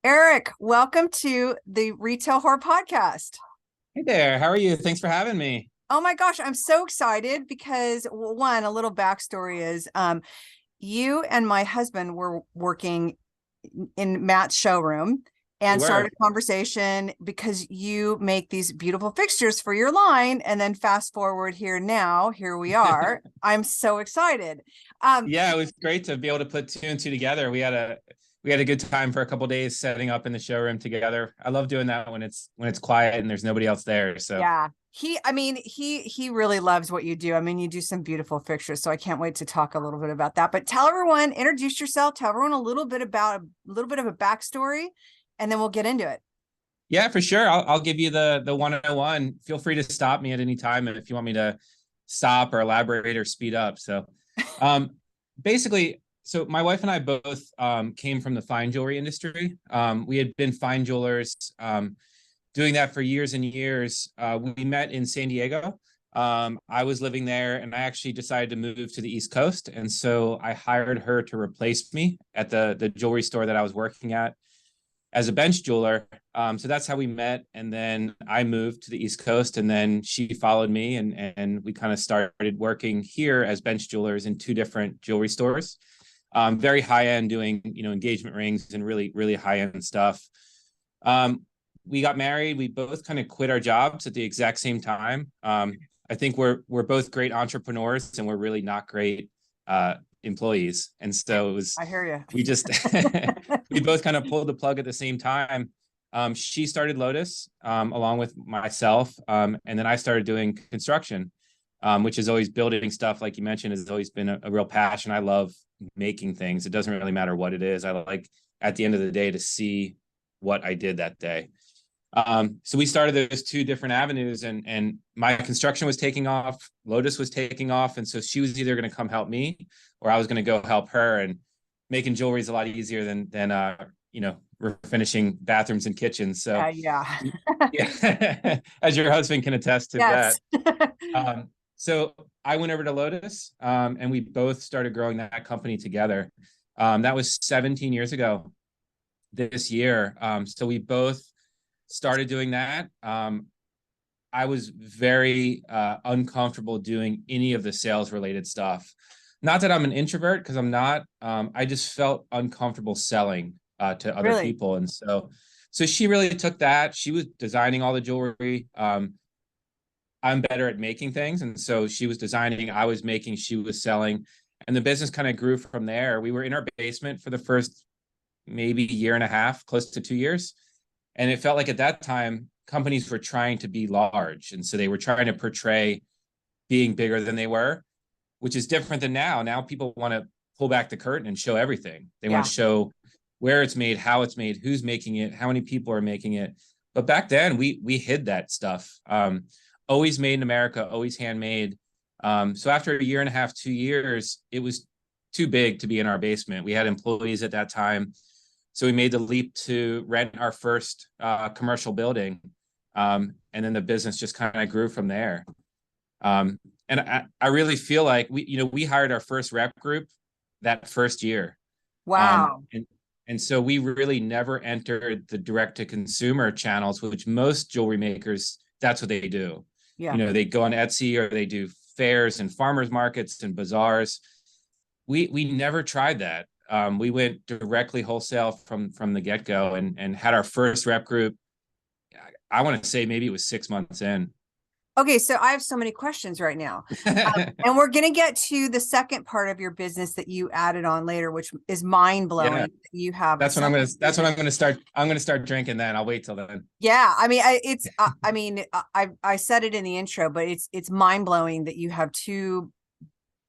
Erik, welcome to the Retail Horror Podcast. Hey there, how are you? Thanks for having me. Oh my gosh, I'm so excited because one, a little backstory is you and my husband were working in Matt's showroom We and were. started a conversation because you make these beautiful fixtures for your line. And then fast forward here we are. I'm so excited. Yeah, it was great to be able to put two and two together. We had a good time for a couple days setting up in the showroom together. I love doing that when it's quiet and there's nobody else there. So Yeah. He really loves what you do. I mean, you do some beautiful fixtures, so I can't wait to talk a little bit about that. But tell everyone, introduce yourself, tell everyone a little bit of a backstory, and then we'll get into it. yeah, for sure. I'll give you the 101. Feel free to stop me at any time if you want me to stop or elaborate or speed up. So um basically, so my wife and I both came from the fine jewelry industry. We had been fine jewelers, doing that for years and years. We met in San Diego. I was living there and I actually decided to move to the East Coast. And so I hired her to replace me at the jewelry store that I was working at as a bench jeweler. So that's how we met. And then I moved to the East Coast and then she followed me and we kind of started working here as bench jewelers in two different jewelry stores. Very high end, doing, engagement rings and really, really high end stuff. We got married. We both kind of quit our jobs at the exact same time. I think we're both great entrepreneurs and we're really not great employees. And so it was, I hear you. we just, we both kind of pulled the plug at the same time. She started Lotus along with myself. And then I started doing construction, which is always building stuff. Like you mentioned, has always been a real passion. I love making things. It doesn't really matter what it is. I like at the end of the day to see what I did that day. So we started those two different avenues, and my construction was taking off, Lotus was taking off, and so she was either going to come help me or I was going to go help her. And making jewelry is a lot easier than we're finishing bathrooms and kitchens. So Yeah. yeah, as your husband can attest to that. Yes. So I went over to Lotus, and we both started growing that company together. That was 17 years ago this year. So we both started doing that. I was very uncomfortable doing any of the sales related stuff. Not that I'm an introvert, because I'm not. I just felt uncomfortable selling to other Really? people. And so she really took that. She was designing all the jewelry. I'm better at making things. And so she was designing, I was making, she was selling. And the business kind of grew from there. We were in our basement for the first maybe year and a half, close to 2 years. And it felt like at that time, companies were trying to be large. And so they were trying to portray being bigger than they were, which is different than now. Now people want to pull back the curtain and show everything. They want Yeah. to show where it's made, how it's made, who's making it, how many people are making it. But back then we hid that stuff. Always made in America, always handmade. So after a year and a half, 2 years, it was too big to be in our basement. We had employees at that time. So we made the leap to rent our first commercial building. And then the business just kind of grew from there. And I really feel like we hired our first rep group that first year. Wow. And so we really never entered the direct to consumer channels, which most jewelry makers, that's what they do. Yeah. They go on Etsy or they do fairs and farmers markets and bazaars. We never tried that. We went directly wholesale from the get-go and had our first rep group. I want to say maybe it was 6 months in. Okay, so I have so many questions right now. And we're going to get to the second part of your business that you added on later, which is mind blowing. Yeah, You have that's when I'm gonna start. I'm gonna start drinking then. I'll wait till then. Yeah, I mean, I said it in the intro, but it's mind blowing that you have two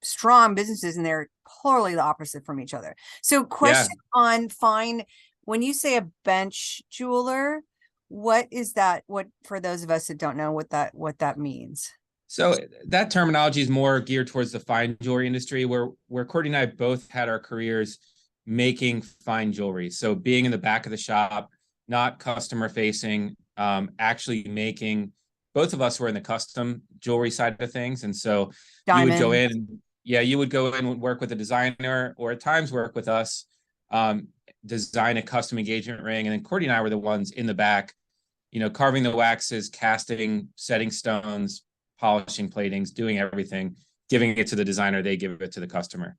strong businesses and they're totally the opposite from each other. So, Yeah. question on fine, when you say a bench jeweler, what is that? What, for those of us that don't know what that means? So that terminology is more geared towards the fine jewelry industry, where Courtney and I both had our careers making fine jewelry. So being in the back of the shop, not customer facing, actually making. Both of us were in the custom jewelry side of things, and so you would go Diamond. in. Yeah, you would go in and work with a designer, or at times work with us. design a custom engagement ring. And then Courtney and I were the ones in the back, carving the waxes, casting, setting stones, polishing platings, doing everything, giving it to the designer. They give it to the customer.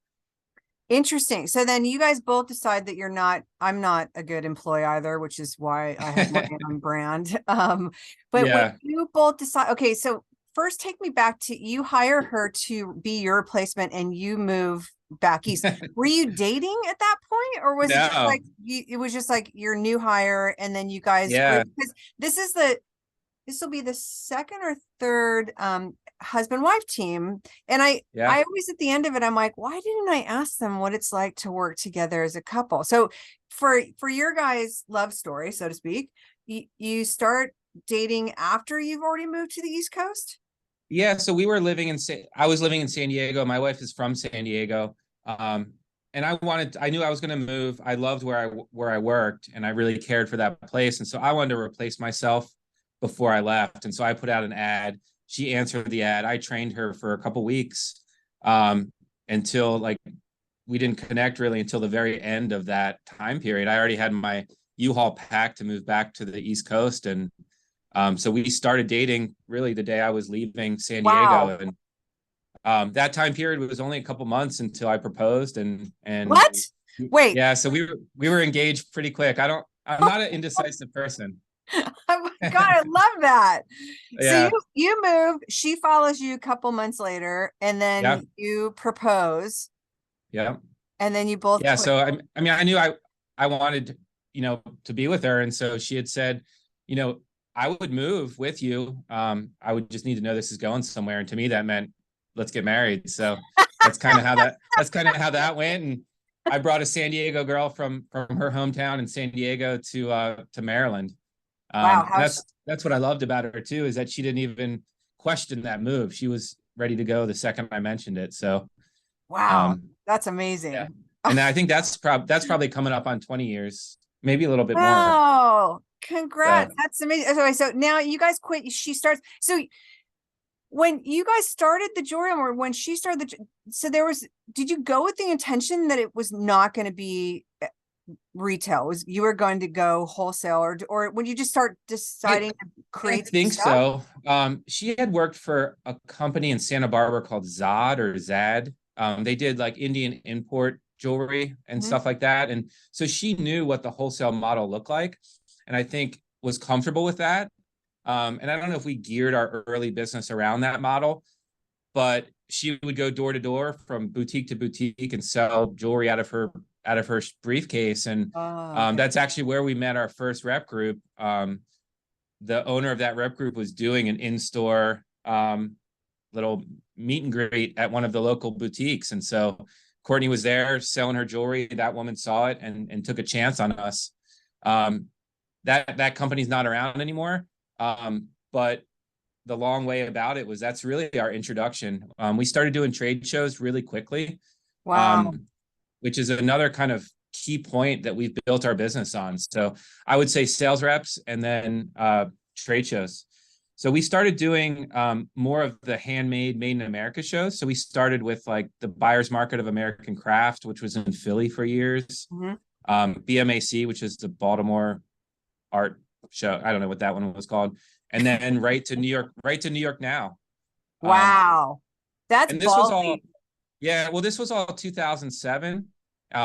Interesting. So then you guys both decide that I'm not a good employee either, which is why I have my own brand. But when you both decide, okay, so first take me back to, you hire her to be your replacement and you move back east. Were you dating at that point, or was it just like it was just like your new hire and then you guys, because this will be the second or third husband-wife team. And I always, at the end of it, I'm like, why didn't I ask them what it's like to work together as a couple? So for your guys' love story, so to speak, you start dating after you've already moved to the East Coast? Yeah, so I was living in San Diego. My wife is from San Diego. And I knew I was going to move. I loved where I worked, and I really cared for that place. And so I wanted to replace myself before I left. And so I put out an ad. She answered the ad. I trained her for a couple weeks, until we didn't connect really until the very end of that time period. I already had my U-Haul packed to move back to the East Coast. And so we started dating really the day I was leaving San Diego. Wow. And that time period was only a couple months until I proposed. And what? Wait. Yeah, so we were engaged pretty quick. I'm not an indecisive person. Oh my God, I love that. Yeah. So you move, she follows you a couple months later, and then you propose. Yeah. And then you both quit. So I mean, I knew I wanted, to be with her. And so she had said, I would move with you. I would just need to know this is going somewhere. And to me, that meant let's get married. So that's kind of how that went. And I brought a San Diego girl from her hometown in San Diego to Maryland. Wow, that's what I loved about her too, is that she didn't even question that move. She was ready to go the second I mentioned it. So wow, that's amazing. Yeah. And I think that's probably coming up on 20 years, maybe a little bit more. Oh, congrats. That's amazing. Okay, so now you guys quit. She starts. So when you guys started the jewelry, or when she started did you go with the intention that it was not going to be retail? You were going to go wholesale, or when you just start deciding to create? I think so. She had worked for a company in Santa Barbara called Zad. They did Indian import jewelry and stuff like that. And so she knew what the wholesale model looked like, and I think was comfortable with that. And I don't know if we geared our early business around that model, but she would go door to door from boutique to boutique and sell jewelry out of her briefcase. And that's actually where we met our first rep group. The owner of that rep group was doing an in-store little meet and greet at one of the local boutiques. And so Courtney was there selling her jewelry. That woman saw it and took a chance on us. That company's not around anymore. But the long way about it was that's really our introduction. We started doing trade shows really quickly. Wow. Which is another kind of key point that we've built our business on. So I would say sales reps and then trade shows. So we started doing more of the handmade, made in America shows. So we started with the Buyer's Market of American Craft, which was in Philly for years. BMAC, which is the Baltimore Art Show. I don't know what that one was called. And then right to New York Now. Wow. That's and this ballsy. Was all, yeah, well, this was all 2007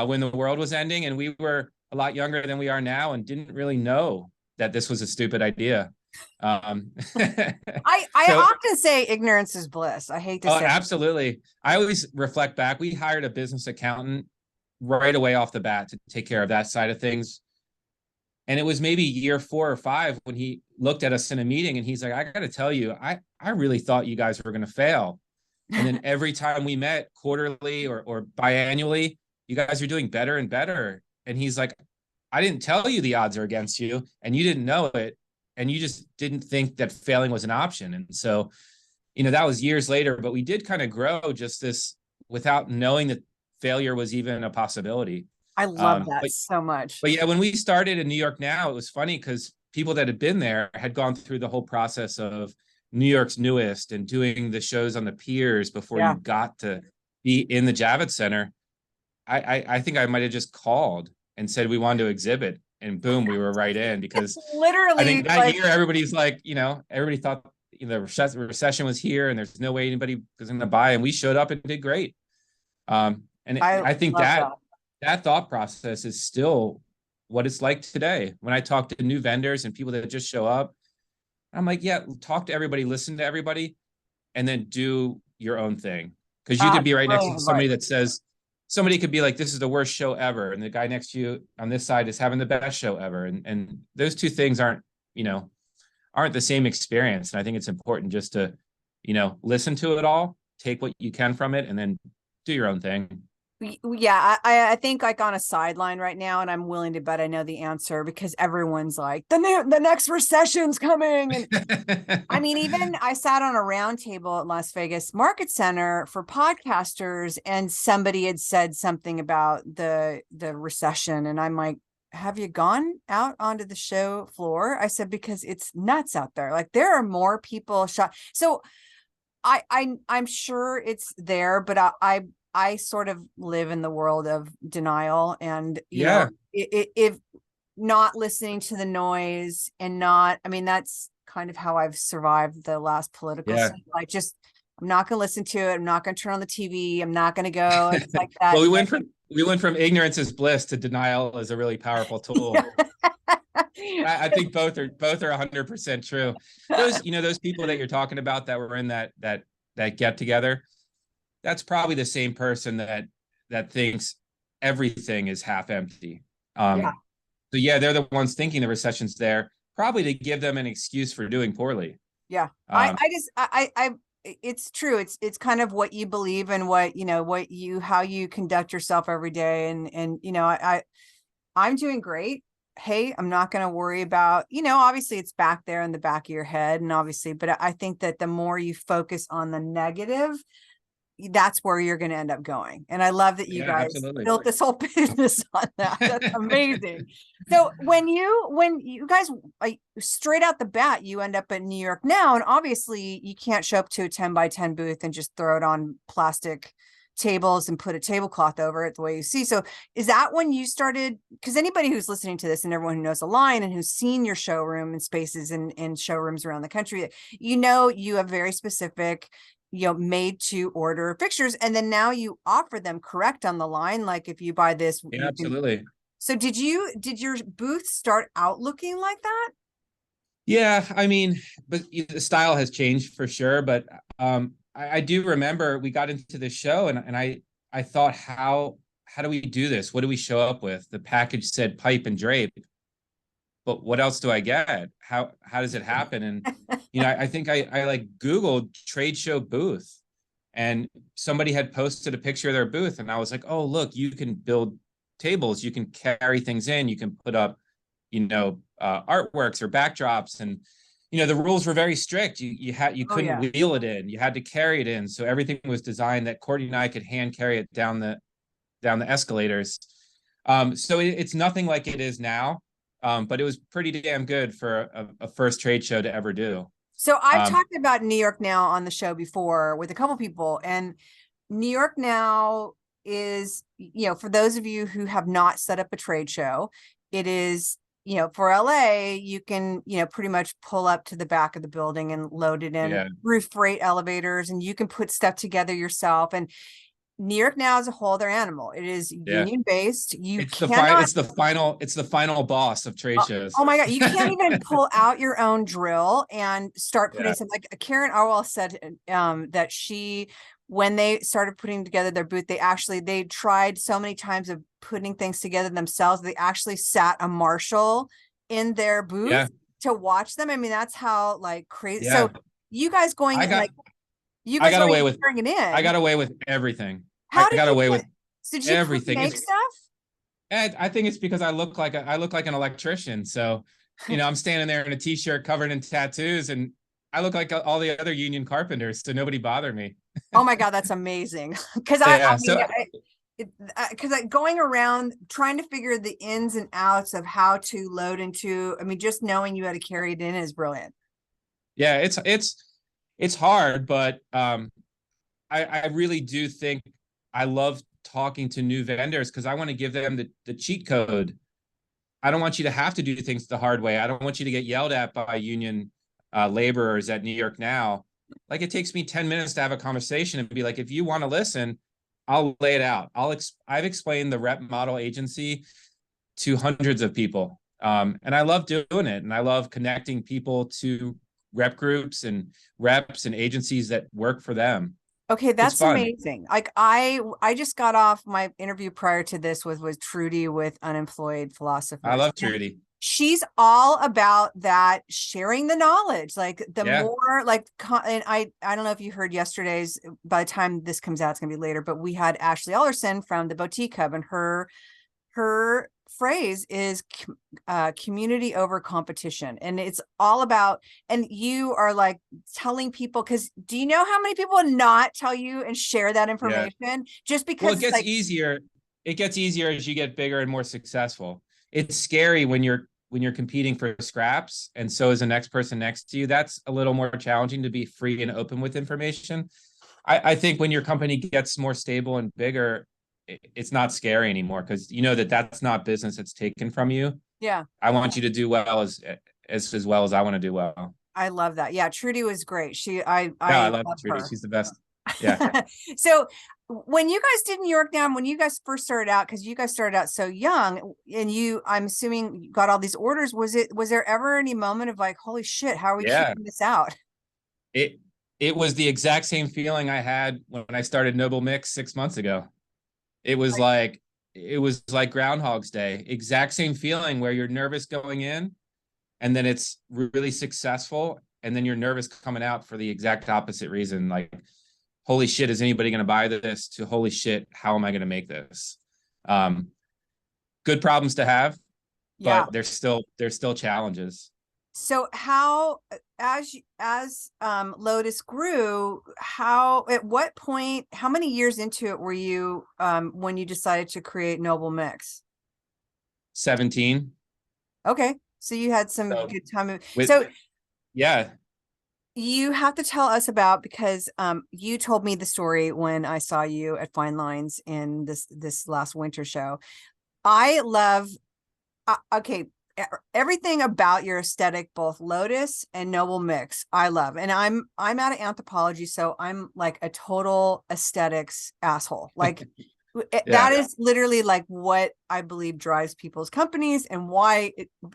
when the world was ending, and we were a lot younger than we are now and didn't really know that this was a stupid idea. I often say ignorance is bliss. I hate to say absolutely. I always reflect back. We hired a business accountant right away off the bat to take care of that side of things. And it was maybe year 4 or 5 when he looked at us in a meeting and he's like, I got to tell you, I really thought you guys were going to fail. And then every time we met quarterly or biannually, you guys are doing better and better. And he's like, I didn't tell you the odds are against you and you didn't know it. And you just didn't think that failing was an option. And so, that was years later, but we did kind of grow just this without knowing that failure was even a possibility. I love that so much. But yeah, when we started in New York Now, it was funny because people that had been there had gone through the whole process of New York's Newest and doing the shows on the piers before you got to be in the Javits Center. I think I might have just called and said we wanted to exhibit, and boom, we were right in, because Literally, I think that like, year everybody's like, everybody thought the recession was here and there's no way anybody was going to buy, and we showed up and did great. And I I think love that thought process is still what it's like today. When I talk to new vendors and people that just show up, I'm like, yeah, talk to everybody, listen to everybody, and then do your own thing. Because you could be right next to somebody that says, somebody could be like, this is the worst show ever, and the guy next to you on this side is having the best show ever. And those two things aren't the same experience. And I think it's important just to, listen to it all, take what you can from it, and then do your own thing. Yeah, I think like on a sideline right now, and I'm willing to bet I know the answer, because everyone's like, the next recession's coming. And I mean, even I sat on a round table at Las Vegas Market Center for podcasters, and somebody had said something about the recession, and I'm like, have you gone out onto the show floor? I said, because it's nuts out there. Like, there are more people shot. So I'm sure it's there, but I sort of live in the world of denial, and you know, if not listening to the noise, and not, I mean, that's kind of how I've survived the last political cycle. I'm not going to listen to it. I'm not going to turn on the TV. I'm not going to go. It's like that. Well, we went from ignorance is bliss to denial is a really powerful tool. I think both are 100% true. Those people that you're talking about that were in that get together, that's probably the same person that thinks everything is half empty. So yeah, they're the ones thinking the recession's there, probably to give them an excuse for doing poorly. Yeah. I it's true. It's kind of what you believe and how you conduct yourself every day. And I'm doing great. Hey, I'm not going to worry about, obviously it's back there in the back of your head, and obviously, but I think that the more you focus on the negative, that's where you're going to end up going. And I love that you guys built this whole business on that. That's amazing. So when you guys, like, straight out the bat, you end up in New York now, and obviously you can't show up to a 10x10 booth and just throw it on plastic tables and put a tablecloth over it the way you see. So is that when you started? Because anybody who's listening to this, and everyone who knows the line and who's seen your showroom and spaces in showrooms around the country, you have very specific, made to order fixtures, and then now you offer them correct on the line. Like, if you buy this, absolutely. So did your booth start out looking like that? Yeah, I mean, but the style has changed for sure. But I do remember we got into the show, and I thought, how do we do this? What do we show up with? The package said pipe and drape, but what else do I get? How does it happen? And I think I like Googled trade show booth, and somebody had posted a picture of their booth, and I was like, oh, look, you can build tables, you can carry things in, you can put up, artworks or backdrops, and the rules were very strict. You couldn't wheel it in, you had to carry it in. So everything was designed that Courtney and I could hand carry it down the escalators. So it's nothing like it is now. But it was pretty damn good for a first trade show to ever do. So I've talked about New York Now on the show before with a couple people, and New York Now is, for those of you who have not set up a trade show, it is, for LA, you can, pretty much pull up to the back of the building and load it in roof freight elevators, and you can put stuff together yourself. And New York Now is a whole other animal. It is union based. It's the final boss of trade shows. Oh my God. You can't even pull out your own drill and start putting something. Like Karen Arwell said that when they started putting together their booth, they tried so many times of putting things together themselves. They actually sat a marshal in their booth to watch them. I mean, that's how crazy. Yeah. So you guys I got away with bringing it in. I got away with everything. How did I got you away with did you everything. Make stuff? I think it's because I look like an electrician. So, I'm standing there in a t-shirt covered in tattoos, and I look like all the other union carpenters, so nobody bothered me. Oh my God, that's amazing. Because because going around trying to figure the ins and outs of how to load into, just knowing you had to carry it in is brilliant. Yeah, it's hard, but I really do think I love talking to new vendors because I want to give them the cheat code. I don't want you to have to do things the hard way. I don't want you to get yelled at by union laborers at New York Now. Like, it takes me 10 minutes to have a conversation and be like, if you want to listen, I'll lay it out. I've explained the rep model agency to hundreds of people. And I love doing it. And I love connecting people to rep groups and reps and agencies that work for them. Okay, that's fun. amazing. Like I just got off my interview prior to this with Trudy with Unemployed Philosophers. I love Trudy. She's all about that, sharing the knowledge. Like the more like, and I don't know if you heard yesterday's, by the time this comes out, it's gonna be later, but we had Ashley Ellerson from the Boutique Hub, and her phrase is community over competition. And it's all about, and you are like telling people, because do you know how many people will not tell you and share that information just because? Well, it gets easier. It gets easier as you get bigger and more successful. It's scary when you're competing for scraps, and so is the next person next to you. That's a little more challenging, to be free and open with information. I think when your company gets more stable and bigger, it's not scary anymore, because you know that that's not business that's taken from you. Yeah. I want you to do well as well as I want to do well. I love that. Yeah, Trudy was great. I love Trudy. Her. She's the best. Yeah. So when you guys did New York Now, when you guys first started out, because you guys started out so young, and I'm assuming you got all these orders, was there ever any moment of like, holy shit, how are we keeping this out? It was the exact same feeling I had when I started Noble Mick 6 months ago. It was like Groundhog's Day. Exact same feeling, where you're nervous going in, and then it's really successful, and then you're nervous coming out for the exact opposite reason. Like, holy shit, is anybody going to buy this? To holy shit, how am I going to make this? Good problems to have, but there's still challenges. So how, as Lotus grew, at what point, how many years into it were you when you decided to create Noble Mick's? 17. Okay, so you had some good time. You have to tell us about, because you told me the story when I saw you at Fine Lines in this last winter show. I love everything about your aesthetic, both Lotus and Noble Mick's, I love. And I'm out of anthropology, so I'm like a total aesthetics asshole. Like that is literally like what I believe drives people's companies, and why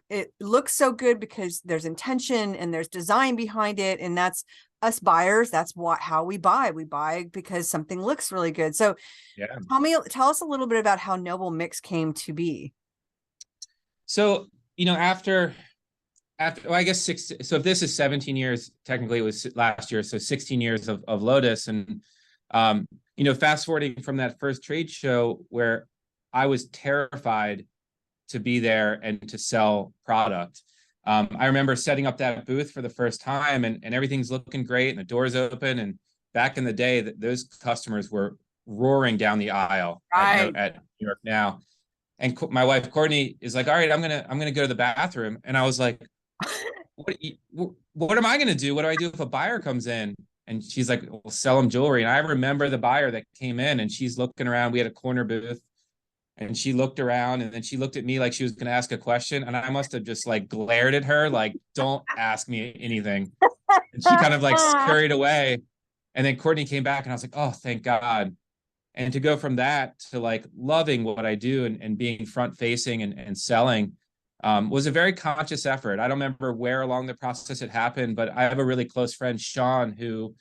it looks so good, because there's intention and there's design behind it. And that's us buyers. That's how we buy. We buy because something looks really good. So tell us a little bit about how Noble Mick's came to be. So, after well, I guess so if this is 17 years, technically it was last year, so 16 years of Lotus. And fast forwarding from that first trade show, where I was terrified to be there and to sell product. I remember setting up that booth for the first time, and everything's looking great, and the door's open. And back in the day, those customers were roaring down the aisle at New York Now. And my wife Courtney is like, all right, I'm gonna go to the bathroom. And I was like, what am I gonna do? What do I do if a buyer comes in? And she's like, we'll sell them jewelry. And I remember the buyer that came in, and she's looking around. We had a corner booth, and she looked around, and then she looked at me like she was gonna ask a question. And I must have just like glared at her, like, don't ask me anything. And she kind of like scurried away. And then Courtney came back, and I was like, oh, thank God. And to go from that to like loving what I do and being front facing and selling was a very conscious effort. I don't remember where along the process it happened, but I have a really close friend, Sean, who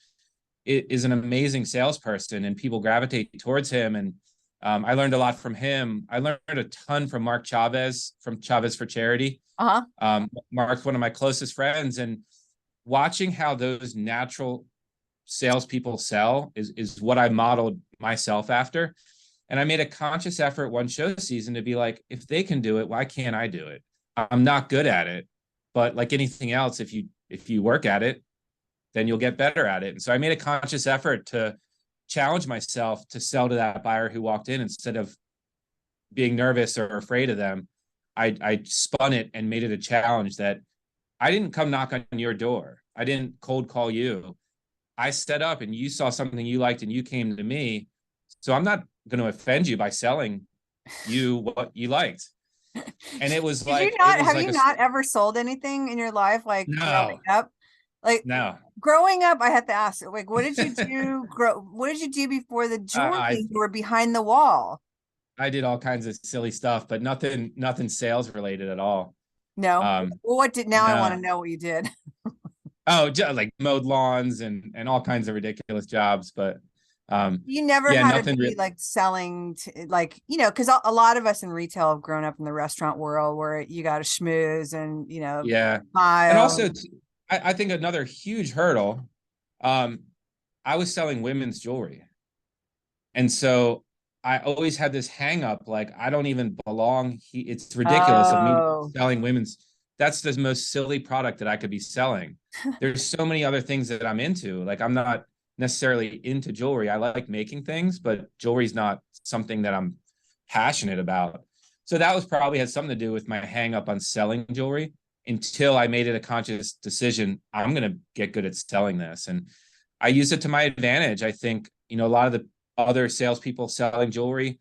is an amazing salesperson, and people gravitate towards him. And I learned a lot from him. I learned a ton from Mark Chavez from Chavez for Charity. Mark's one of my closest friends, and watching how those natural salespeople sell is what I modeled myself after. And I made a conscious effort one show season to be like, if they can do it, why can't I do it? I'm not good at it, but like anything else, if you work at it, then you'll get better at it. And so I made a conscious effort to challenge myself to sell to that buyer who walked in. Instead of being nervous or afraid of them, I spun it and made it a challenge that I didn't come knock on your door. I didn't cold call you. I set up, and you saw something you liked, and you came to me. So I'm not going to offend you by selling you what you liked. And it was Did like, you not, it was have like you not ever sold anything in your life, like growing no, up? Like no. growing up, I have to ask, like, what did you do? What did you do before the jewelry? I You were behind the wall. I did all kinds of silly stuff, but nothing sales related at all. No. Um, Well, what did, now I want to no. know what you did. Oh, just like mowed lawns and all kinds of ridiculous jobs, but You never yeah, had to nothing be real. like selling to, like, because a lot of us in retail have grown up in the restaurant world where you got to schmooze and, Yeah. And smile. also I think another huge hurdle, um, I was selling women's jewelry. And so I always had this hang up, like I don't even belong. It's ridiculous of me Oh, selling women's. That's the most silly product that I could be selling. There's so many other things that I'm into. Like I'm not necessarily into jewelry. I like making things, but jewelry's not something that I'm passionate about. So that was probably had something to do with my hang up on selling jewelry until I made it a conscious decision. I'm going to get good at selling this. And I use it to my advantage. I think, a lot of the other salespeople selling jewelry,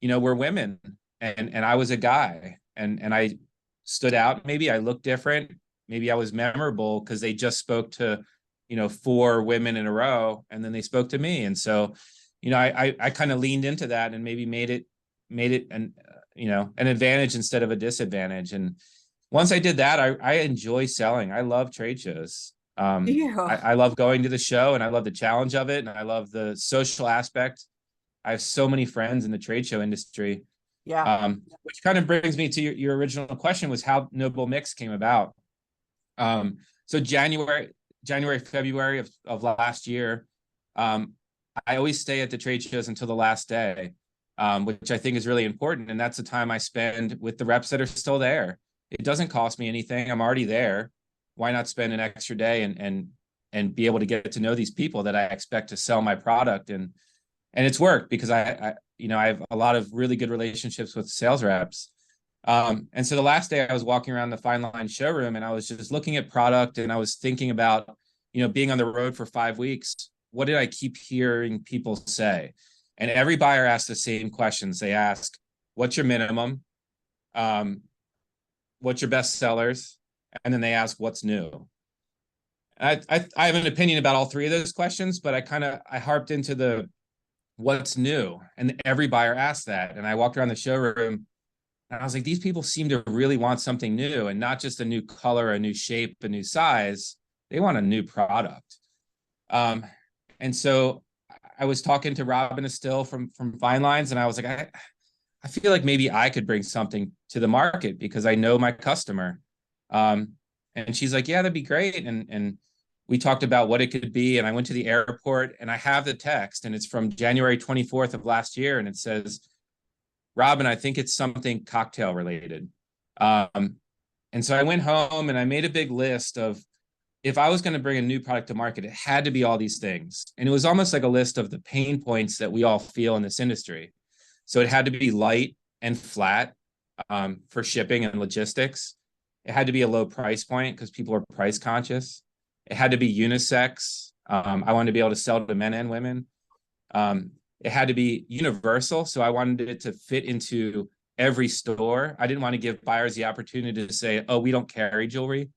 were women, and I was a guy, and I stood out. Maybe I looked different. Maybe I was memorable because they just spoke to, four women in a row, and then they spoke to me. And so, I kind of leaned into that and maybe made it an advantage instead of a disadvantage. And once I did that, I enjoy selling. I love trade shows. ew. I love going to the show, and I love the challenge of it, and I love the social aspect. I have so many friends in the trade show industry, Yeah. which kind of brings me to your original question, was how Noble Mick's came about. So February of last year, I always stay at the trade shows until the last day, which I think is really important. And that's the time I spend with the reps that are still there. It doesn't cost me anything. I'm already there. Why not spend an extra day and be able to get to know these people that I expect to sell my product? And it's worked because I have a lot of really good relationships with sales reps. And so the last day I was walking around the fine line showroom, and I was just looking at product, and I was thinking about, being on the road for 5 weeks. What did I keep hearing people say? And every buyer asked the same questions. They ask, what's your minimum? What's your best sellers? And then they ask, what's new? I have an opinion about all three of those questions, but I harped into the what's new, and every buyer asked that. And I walked around the showroom, and I was like, these people seem to really want something new, and not just a new color, a new shape, a new size. They want a new product. And so I was talking to Robin Estill from Fine Lines, and I was like, I feel like maybe I could bring something to the market because I know my customer. And she's like, yeah, that'd be great. And we talked about what it could be. And I went to the airport, and I have the text, and it's from January 24th of last year. And it says, Robin, I think it's something cocktail related. And so I went home and I made a big list of, if I was going to bring a new product to market, it had to be all these things. And it was almost like a list of the pain points that we all feel in this industry. So it had to be light and flat, for shipping and logistics. It had to be a low price point because people are price conscious. It had to be unisex. I wanted to be able to sell to men and women. It had to be universal. So I wanted it to fit into every store. I didn't want to give buyers the opportunity to say, oh, we don't carry jewelry.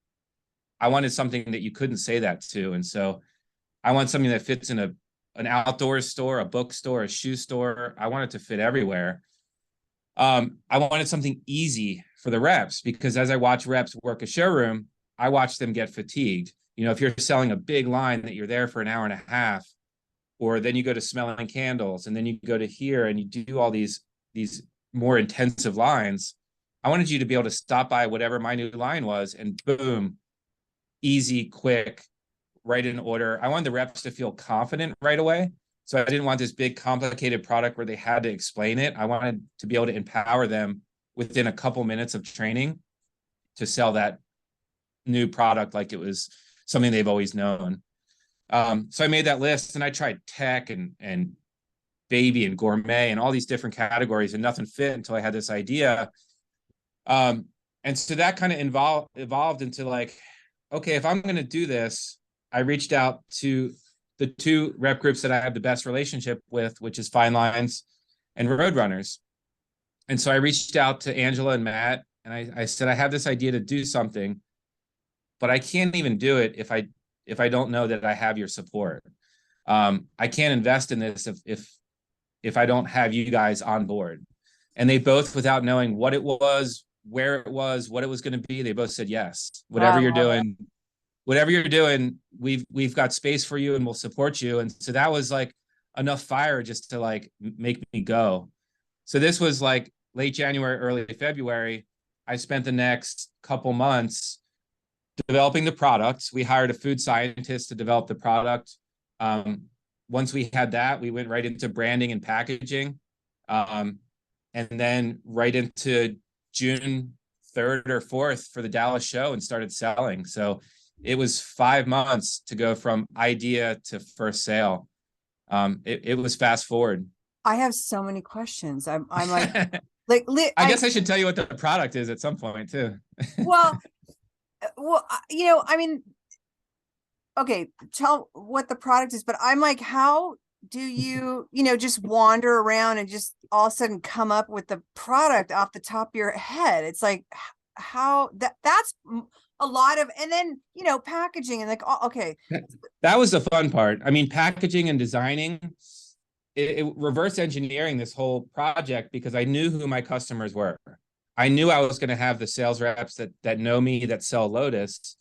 I wanted something that you couldn't say that to. And so I want something that fits in an outdoor store, a bookstore, a shoe store. I want it to fit everywhere. I wanted something easy for the reps, because as I watch reps work a showroom, I watch them get fatigued. If you're selling a big line that you're there for an hour and a half, or then you go to smelling candles, and then you go to here and you do all these more intensive lines. I wanted you to be able to stop by whatever my new line was, and boom, easy, quick, right in order. I wanted the reps to feel confident right away. So I didn't want this big complicated product where they had to explain it. I wanted to be able to empower them within a couple minutes of training to sell that new product like it was something they've always known. So I made that list, and I tried tech and baby and gourmet and all these different categories, and nothing fit until I had this idea. And so that kind of evolved into like, okay, if I'm going to do this, I reached out to the two rep groups that I have the best relationship with, which is Fine Lines and roadrunners. And so I reached out to Angela and Matt, and I said, I have this idea to do something, but I can't even do it if I don't know that I have your support. I can't invest in this if I don't have you guys on board. And they both, without knowing what it was, where it was, what it was going to be, they both said yes. Whatever you're doing, we've got space for you and we'll support you. And so that was like enough fire just to like make me go. So this was like late January, early February. I spent the next couple months developing the product. We hired a food scientist to develop the product. Once we had that, we went right into branding and packaging. And then right into June 3rd or 4th for the Dallas show and started selling. So it was 5 months to go from idea to first sale. It was fast forward. I have so many questions. I'm like, I guess I should tell you what the product is at some point too. well, I mean, okay, tell what the product is, but I'm like, how do you, just wander around and just all of a sudden come up with the product off the top of your head? It's like, how that's a lot of, and then, packaging and like, okay. That was the fun part. I mean, packaging and designing, it reverse engineering this whole project because I knew who my customers were. I knew I was going to have the sales reps that know me, that sell Lotus.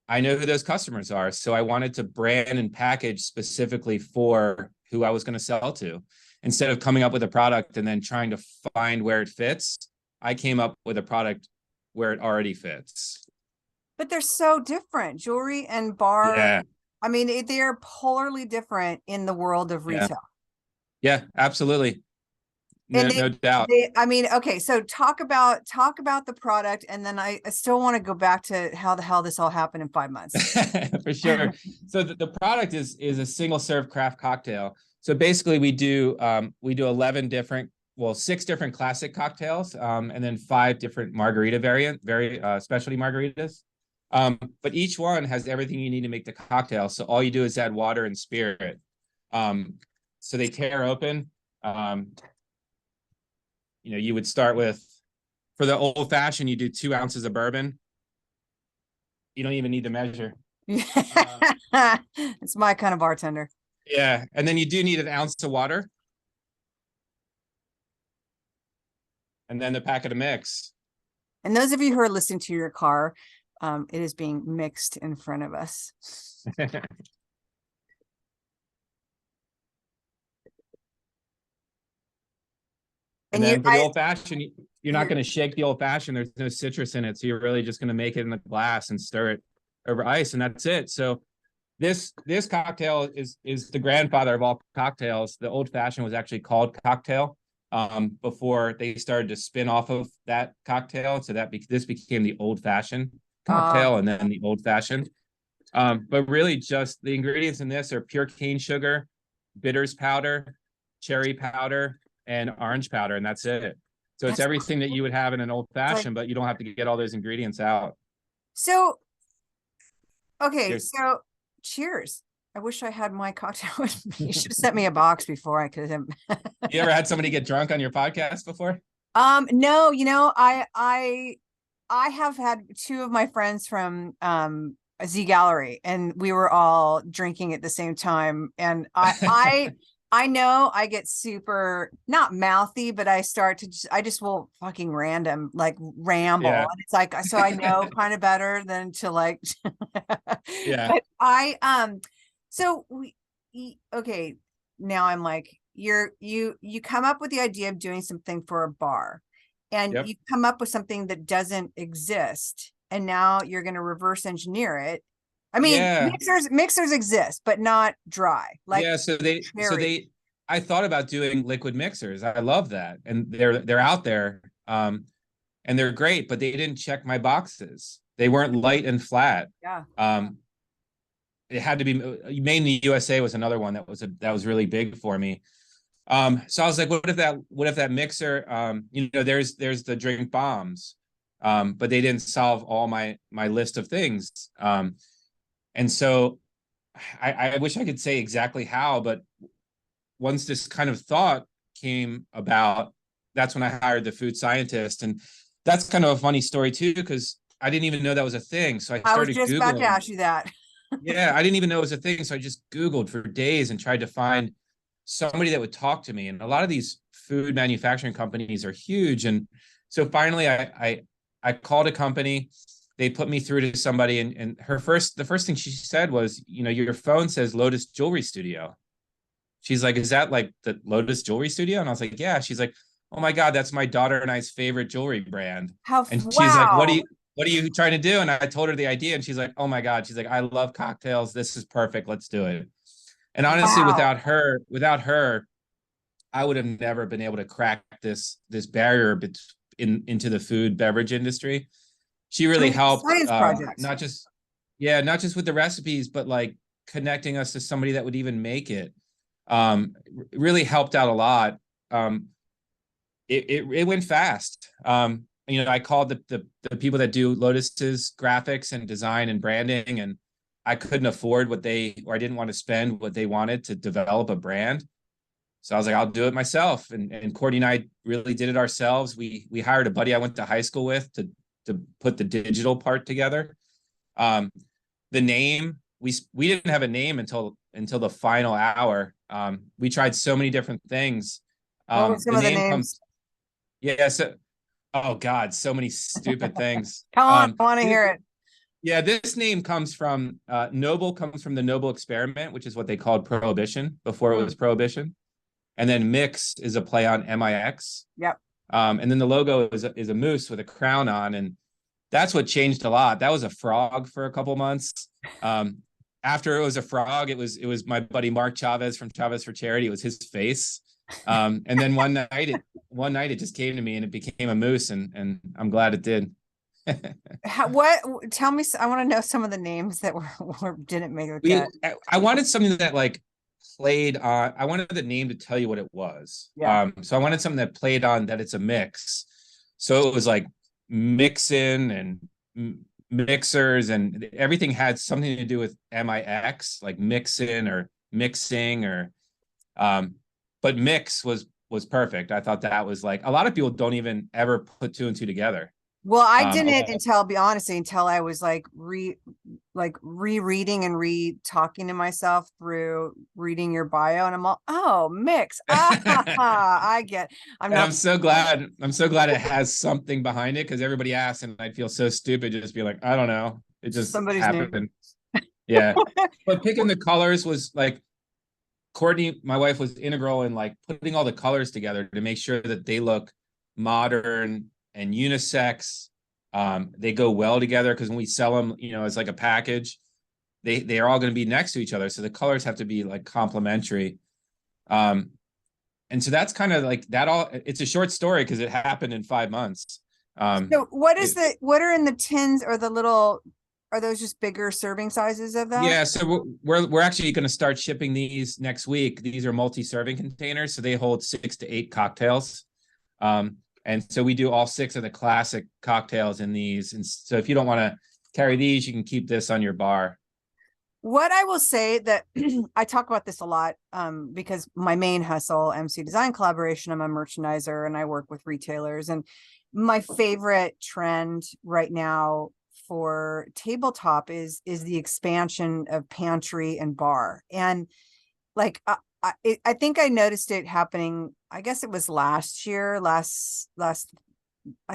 I know who those customers are. So I wanted to brand and package specifically for who I was going to sell to. Instead of coming up with a product and then trying to find where it fits, I came up with a product where it already fits. But they're so different, jewelry and bar. Yeah. I mean, they're polarly different in the world of retail. Yeah, absolutely. No doubt. I mean, okay, so talk about the product, and then I still want to go back to how the hell this all happened in 5 months. For sure. So the product is a single serve craft cocktail. So basically we do 6 different classic cocktails, and then 5 different margarita specialty margaritas. But each one has everything you need to make the cocktail. So all you do is add water and spirit. So they tear open. You would start with, for the old fashioned, you do 2 ounces of bourbon. You don't even need to measure. It's my kind of bartender. Yeah. And then you do need 1 ounce of water. And then the packet of mix. And those of you who are listening to your car, it is being mixed in front of us. And then for the old fashioned, you're not going to shake the old fashioned. There's no citrus in it. So you're really just going to make it in the glass and stir it over ice. And that's it. So this cocktail is the grandfather of all cocktails. The old fashioned was actually called cocktail before they started to spin off of that cocktail. So this became the old fashioned cocktail and then the old fashioned. But really just the ingredients in this are pure cane sugar, bitters powder, cherry powder, and orange powder, and that's it. So it's everything that you would have in an old fashioned, but you don't have to get all those ingredients out. So, okay, Cheers. so cheers. I wish I had my cocktail with me. You should have sent me a box before I could have. You ever had somebody get drunk on your podcast before? No, I have had 2 of my friends from Z Gallery, and we were all drinking at the same time, and I know I get super, not mouthy, but I just will fucking ramble. Yeah. And it's like, so I know kind of better than to like, Yeah. But okay, now I'm like, you come up with the idea of doing something for a bar, and Yep. you come up with something that doesn't exist, and now you're going to reverse engineer it. I mean, mixers exist, but not dry. Like, yeah, I thought about doing liquid mixers. I love that. And they're out there. And they're great, but they didn't check my boxes. They weren't light and flat. Yeah. It had to be made in the USA was another one that was really big for me. So I was like, what if that mixer, there's the drink bombs, but they didn't solve all my list of things. And so I wish I could say exactly how, but once this kind of thought came about. That's when I hired the food scientist. And that's kind of a funny story too, because I didn't even know that was a thing. So I I was started just about to Googling. ask you that. Yeah, I didn't even know it was a thing. So I just Googled for days and tried to find somebody that would talk to me. And a lot of these food manufacturing companies are huge. And so finally I called a company. They put me through to somebody, and the first thing she said was, you know, your phone says Lotus Jewelry Studio. She's like, is that like the Lotus Jewelry Studio? And I was like, yeah. She's like, oh my God, that's my daughter and I's favorite jewelry brand. And she's like, Wow. what are you trying to do? And I told her the idea, and she's like, oh my God. She's like, I love cocktails. This is perfect. Let's do it. And honestly, Wow. without her, I would have never been able to crack this barrier into the food beverage industry. She really helped, Science projects. not just with the recipes, but like connecting us to somebody that would even make it. Really helped out a lot. It went fast. You know, I called the people that do Lotus's graphics and design and branding, and I couldn't afford I didn't want to spend what they wanted to develop a brand. So I was like, I'll do it myself. And Courtney and I really did it ourselves. We hired a buddy I went to high school with to put the digital part together. The name, we didn't have a name until the final hour. We tried so many different things. What were some The of the name names? yeah. So, oh God, so many stupid things. Come on, I want to hear it. Yeah, this name comes from Noble, comes from the Noble experiment, which is what they called prohibition before it was prohibition. And then Mix is a play on MIX. Yep. And then the logo is a moose with a crown on, and that's what changed a lot. That was a frog for a couple months. After it was a frog, it was my buddy Mark Chavez from Chavez for Charity. It was his face. And then one night it just came to me and it became a moose, and I'm glad it did. Tell me, I want to know some of the names that didn't make the cut. I wanted something that like played on. I wanted the name to tell you what it was. Yeah. So I wanted something that played on that it's a mix. So it was like Mixin and mixers, and everything had something to do with MIX, like Mixin or mixing or but Mix was perfect. I thought that was like, a lot of people don't even ever put two and two together. Well, I didn't until I was like rereading and re-talking to myself through reading your bio, and I'm all, oh, Mix. I get. I'm so glad it has something behind it, because everybody asks, and I'd feel so stupid to just be like, I don't know. It just somebody's happened. name. Yeah. But picking the colors was like, Courtney, my wife, was integral in like putting all the colors together to make sure that they look modern and unisex. They go well together, because when we sell them, you know, as like a package, they are all going to be next to each other. So the colors have to be like complementary. And so that's kind of like that all. It's a short story because it happened in 5 months. So what are in the tins, or the little, are those just bigger serving sizes of that? Yeah, so we're actually going to start shipping these next week. These are multi-serving containers, so they hold 6 to 8 cocktails. And so we do all 6 of the classic cocktails in these. And so if you don't want to carry these, you can keep this on your bar. What I will say that I talk about this a lot, because my main hustle, MC Design Collaboration, I'm a merchandiser and I work with retailers. And my favorite trend right now for tabletop is the expansion of pantry and bar. And like, I think I noticed it happening. I guess it was last year, I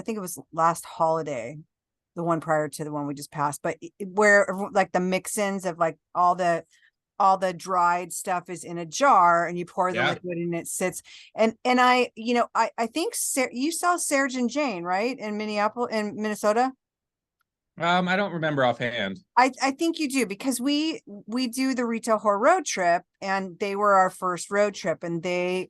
think it was last holiday, the one prior to the one we just passed, but where like the mix-ins of like all the dried stuff is in a jar, and you pour the liquid and it sits. And I think you saw Serge and Jane, right? In Minnesota. I don't remember offhand. I think you do, because we do the Retail Whore road trip, and they were our first road trip, and they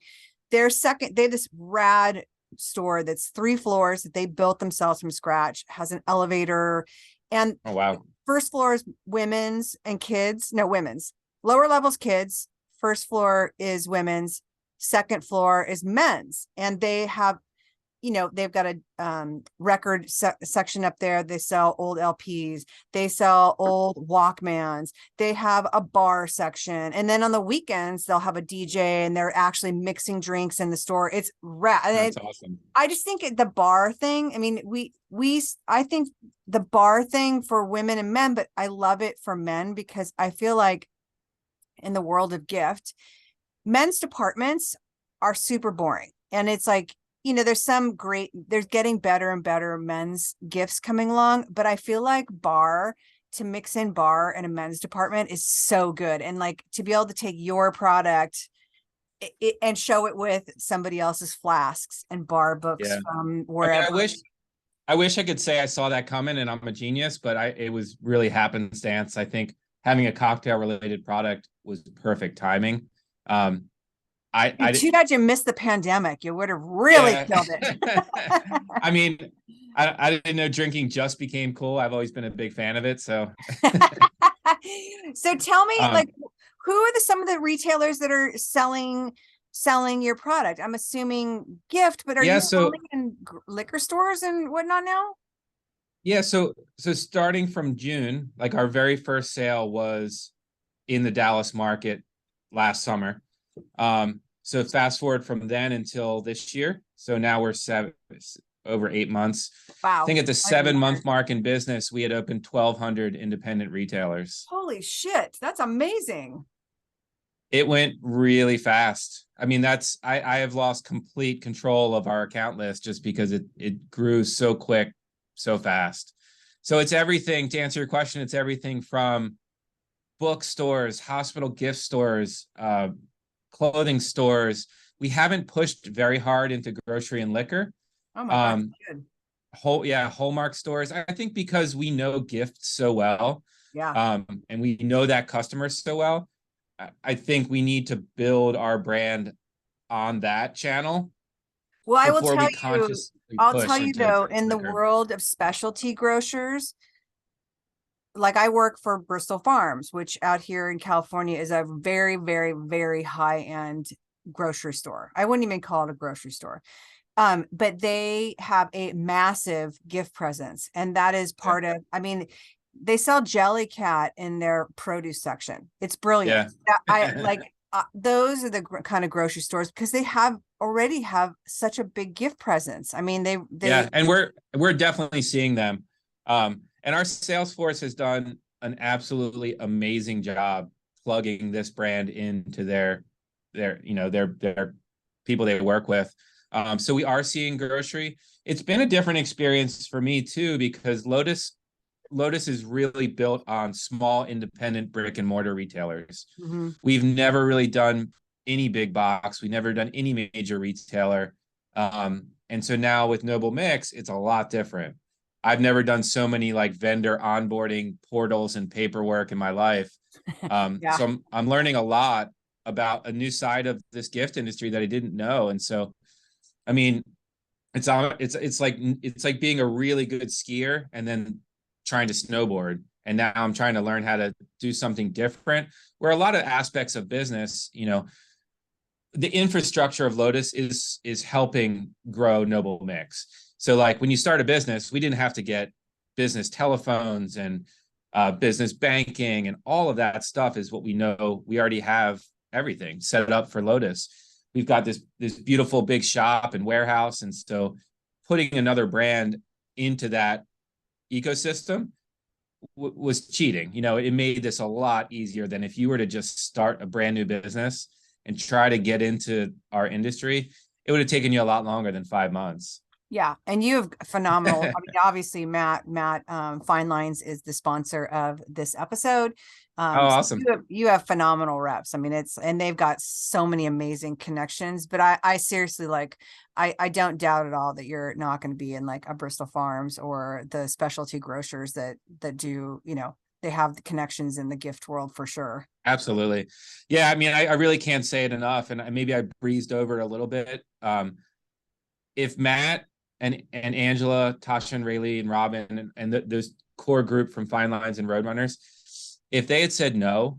have this rad store that's 3 floors that they built themselves from scratch, has an elevator, and oh wow, first floor is women's and kids. No, women's. Lower levels kids. First floor is women's. Second floor is men's, and they have you know, they've got a record section up there. They sell old LPs. They sell old Walkmans. They have a bar section. And then on the weekends, they'll have a DJ and they're actually mixing drinks in the store. It's That's awesome. I just think the bar thing, I mean, I think the bar thing for women and men, but I love it for men because I feel like in the world of gift, men's departments are super boring. And it's like, you know, there's getting better and better men's gifts coming along, but I feel like to mix in bar and a men's department is so good. And like to be able to take your product and show it with somebody else's flasks and bar books from wherever. I mean, I wish I could say I saw that coming and I'm a genius, but it was really happenstance. I think having a cocktail related product was perfect timing. Too bad you missed the pandemic. You would have really killed it. I mean, I didn't know drinking just became cool. I've always been a big fan of it. So, so tell me, like, who are some of the retailers that are selling your product? I'm assuming gift, but are you selling in liquor stores and whatnot now? Yeah. So starting from June, like our very first sale was in the Dallas market last summer. So fast forward from then until this year. So now we're over 8 months. Wow. I think at the 7-month mark in business, we had opened 1,200 independent retailers. Holy shit. That's amazing. It went really fast. I mean, I have lost complete control of our account list just because it grew so quick, so fast. So it's everything, to answer your question, it's everything from bookstores, hospital gift stores, clothing stores. We haven't pushed very hard into grocery and liquor. Oh my God, good. Hallmark stores. I think because we know gifts so well. Yeah. And we know that customer so well. I think we need to build our brand on that channel. Well, I'll tell you though, in the world of specialty grocers, like I work for Bristol Farms, which out here in California is a very, very, very high-end grocery store. I wouldn't even call it a grocery store. But they have a massive gift presence. And that is part of, I mean, they sell Jellycat in their produce section. It's brilliant. Yeah. Those are the kind of grocery stores because they already have such a big gift presence. I mean, and we're definitely seeing them. And our sales force has done an absolutely amazing job plugging this brand into their people they work with. So we are seeing grocery. It's been a different experience for me too, because Lotus is really built on small independent brick and mortar retailers. Mm-hmm. We've never really done any big box. We've never done any major retailer. And so now with Noble Mick's, it's a lot different. I've never done so many like vendor onboarding portals and paperwork in my life. So I'm learning a lot about a new side of this gift industry that I didn't know. And so, I mean, it's like being a really good skier and then trying to snowboard. And now I'm trying to learn how to do something different, where a lot of aspects of business, you know, the infrastructure of Lotus is helping grow Noble Mick's. So like when you start a business, we didn't have to get business telephones and business banking and all of that stuff is what we know. We already have everything set up for Lotus. We've got this beautiful big shop and warehouse. And so putting another brand into that ecosystem was cheating. You know, it made this a lot easier than if you were to just start a brand new business and try to get into our industry. It would have taken you a lot longer than 5 months. Yeah. And you have phenomenal, I mean, obviously Matt, Fine Lines is the sponsor of this episode. Awesome. So you have phenomenal reps. I mean, and they've got so many amazing connections, but I seriously, like, I don't doubt at all that you're not going to be in like a Bristol Farms or the specialty grocers that do, you know, they have the connections in the gift world for sure. Absolutely. Yeah. I mean, I really can't say it enough. And maybe I breezed over it a little bit. If Matt and Angela, Tasha and Rayleigh and Robin and those core group from Fine Lines and Roadrunners, if they had said no,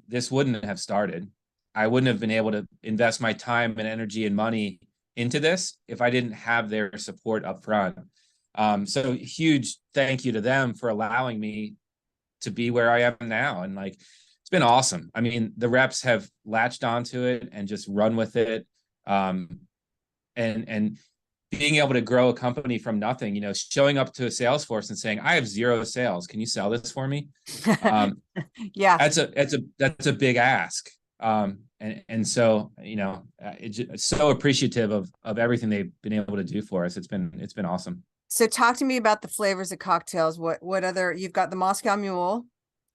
this wouldn't have started. I wouldn't have been able to invest my time and energy and money into this if I didn't have their support up front. So huge thank you to them for allowing me to be where I am now. And like, it's been awesome. I mean, the reps have latched onto it and just run with it. And being able to grow a company from nothing, you know, showing up to a sales force and saying, I have 0 sales. Can you sell this for me? Yeah. That's a big ask. And so, you know, it's so appreciative of everything they've been able to do for us. It's been awesome. So talk to me about the flavors of cocktails. What other, you've got the Moscow Mule.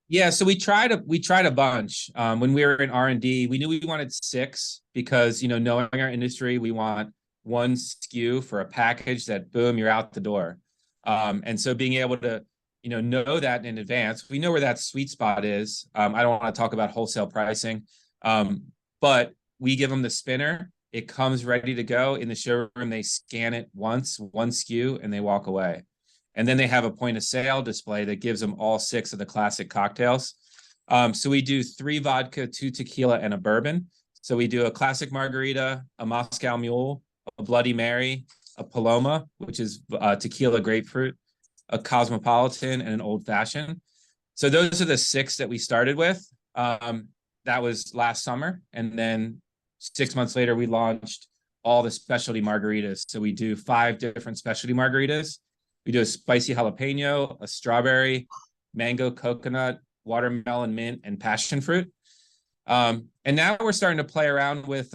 Yeah, so we tried a bunch. When we were in R&D, we knew we wanted 6 because, you know, knowing our industry, we want 1 SKU for a package that boom, you're out the door. And so being able to, you know that in advance, we know where that sweet spot is. I don't want to talk about wholesale pricing, but we give them the spinner. It comes ready to go in the showroom. They scan it once, 1 SKU, and they walk away. And then they have a point of sale display that gives them all 6 of the classic cocktails. So we do 3 vodka, 2 tequila, and a bourbon. So we do a classic margarita, a Moscow Mule, a Bloody Mary, a Paloma, which is tequila grapefruit, a Cosmopolitan, and an old fashioned. So those are the 6 that we started with. That was last summer. And then 6 months later, we launched all the specialty margaritas. So we do 5 different specialty margaritas. We do a spicy jalapeno, a strawberry, mango, coconut, watermelon, mint, and passion fruit. And now we're starting to play around with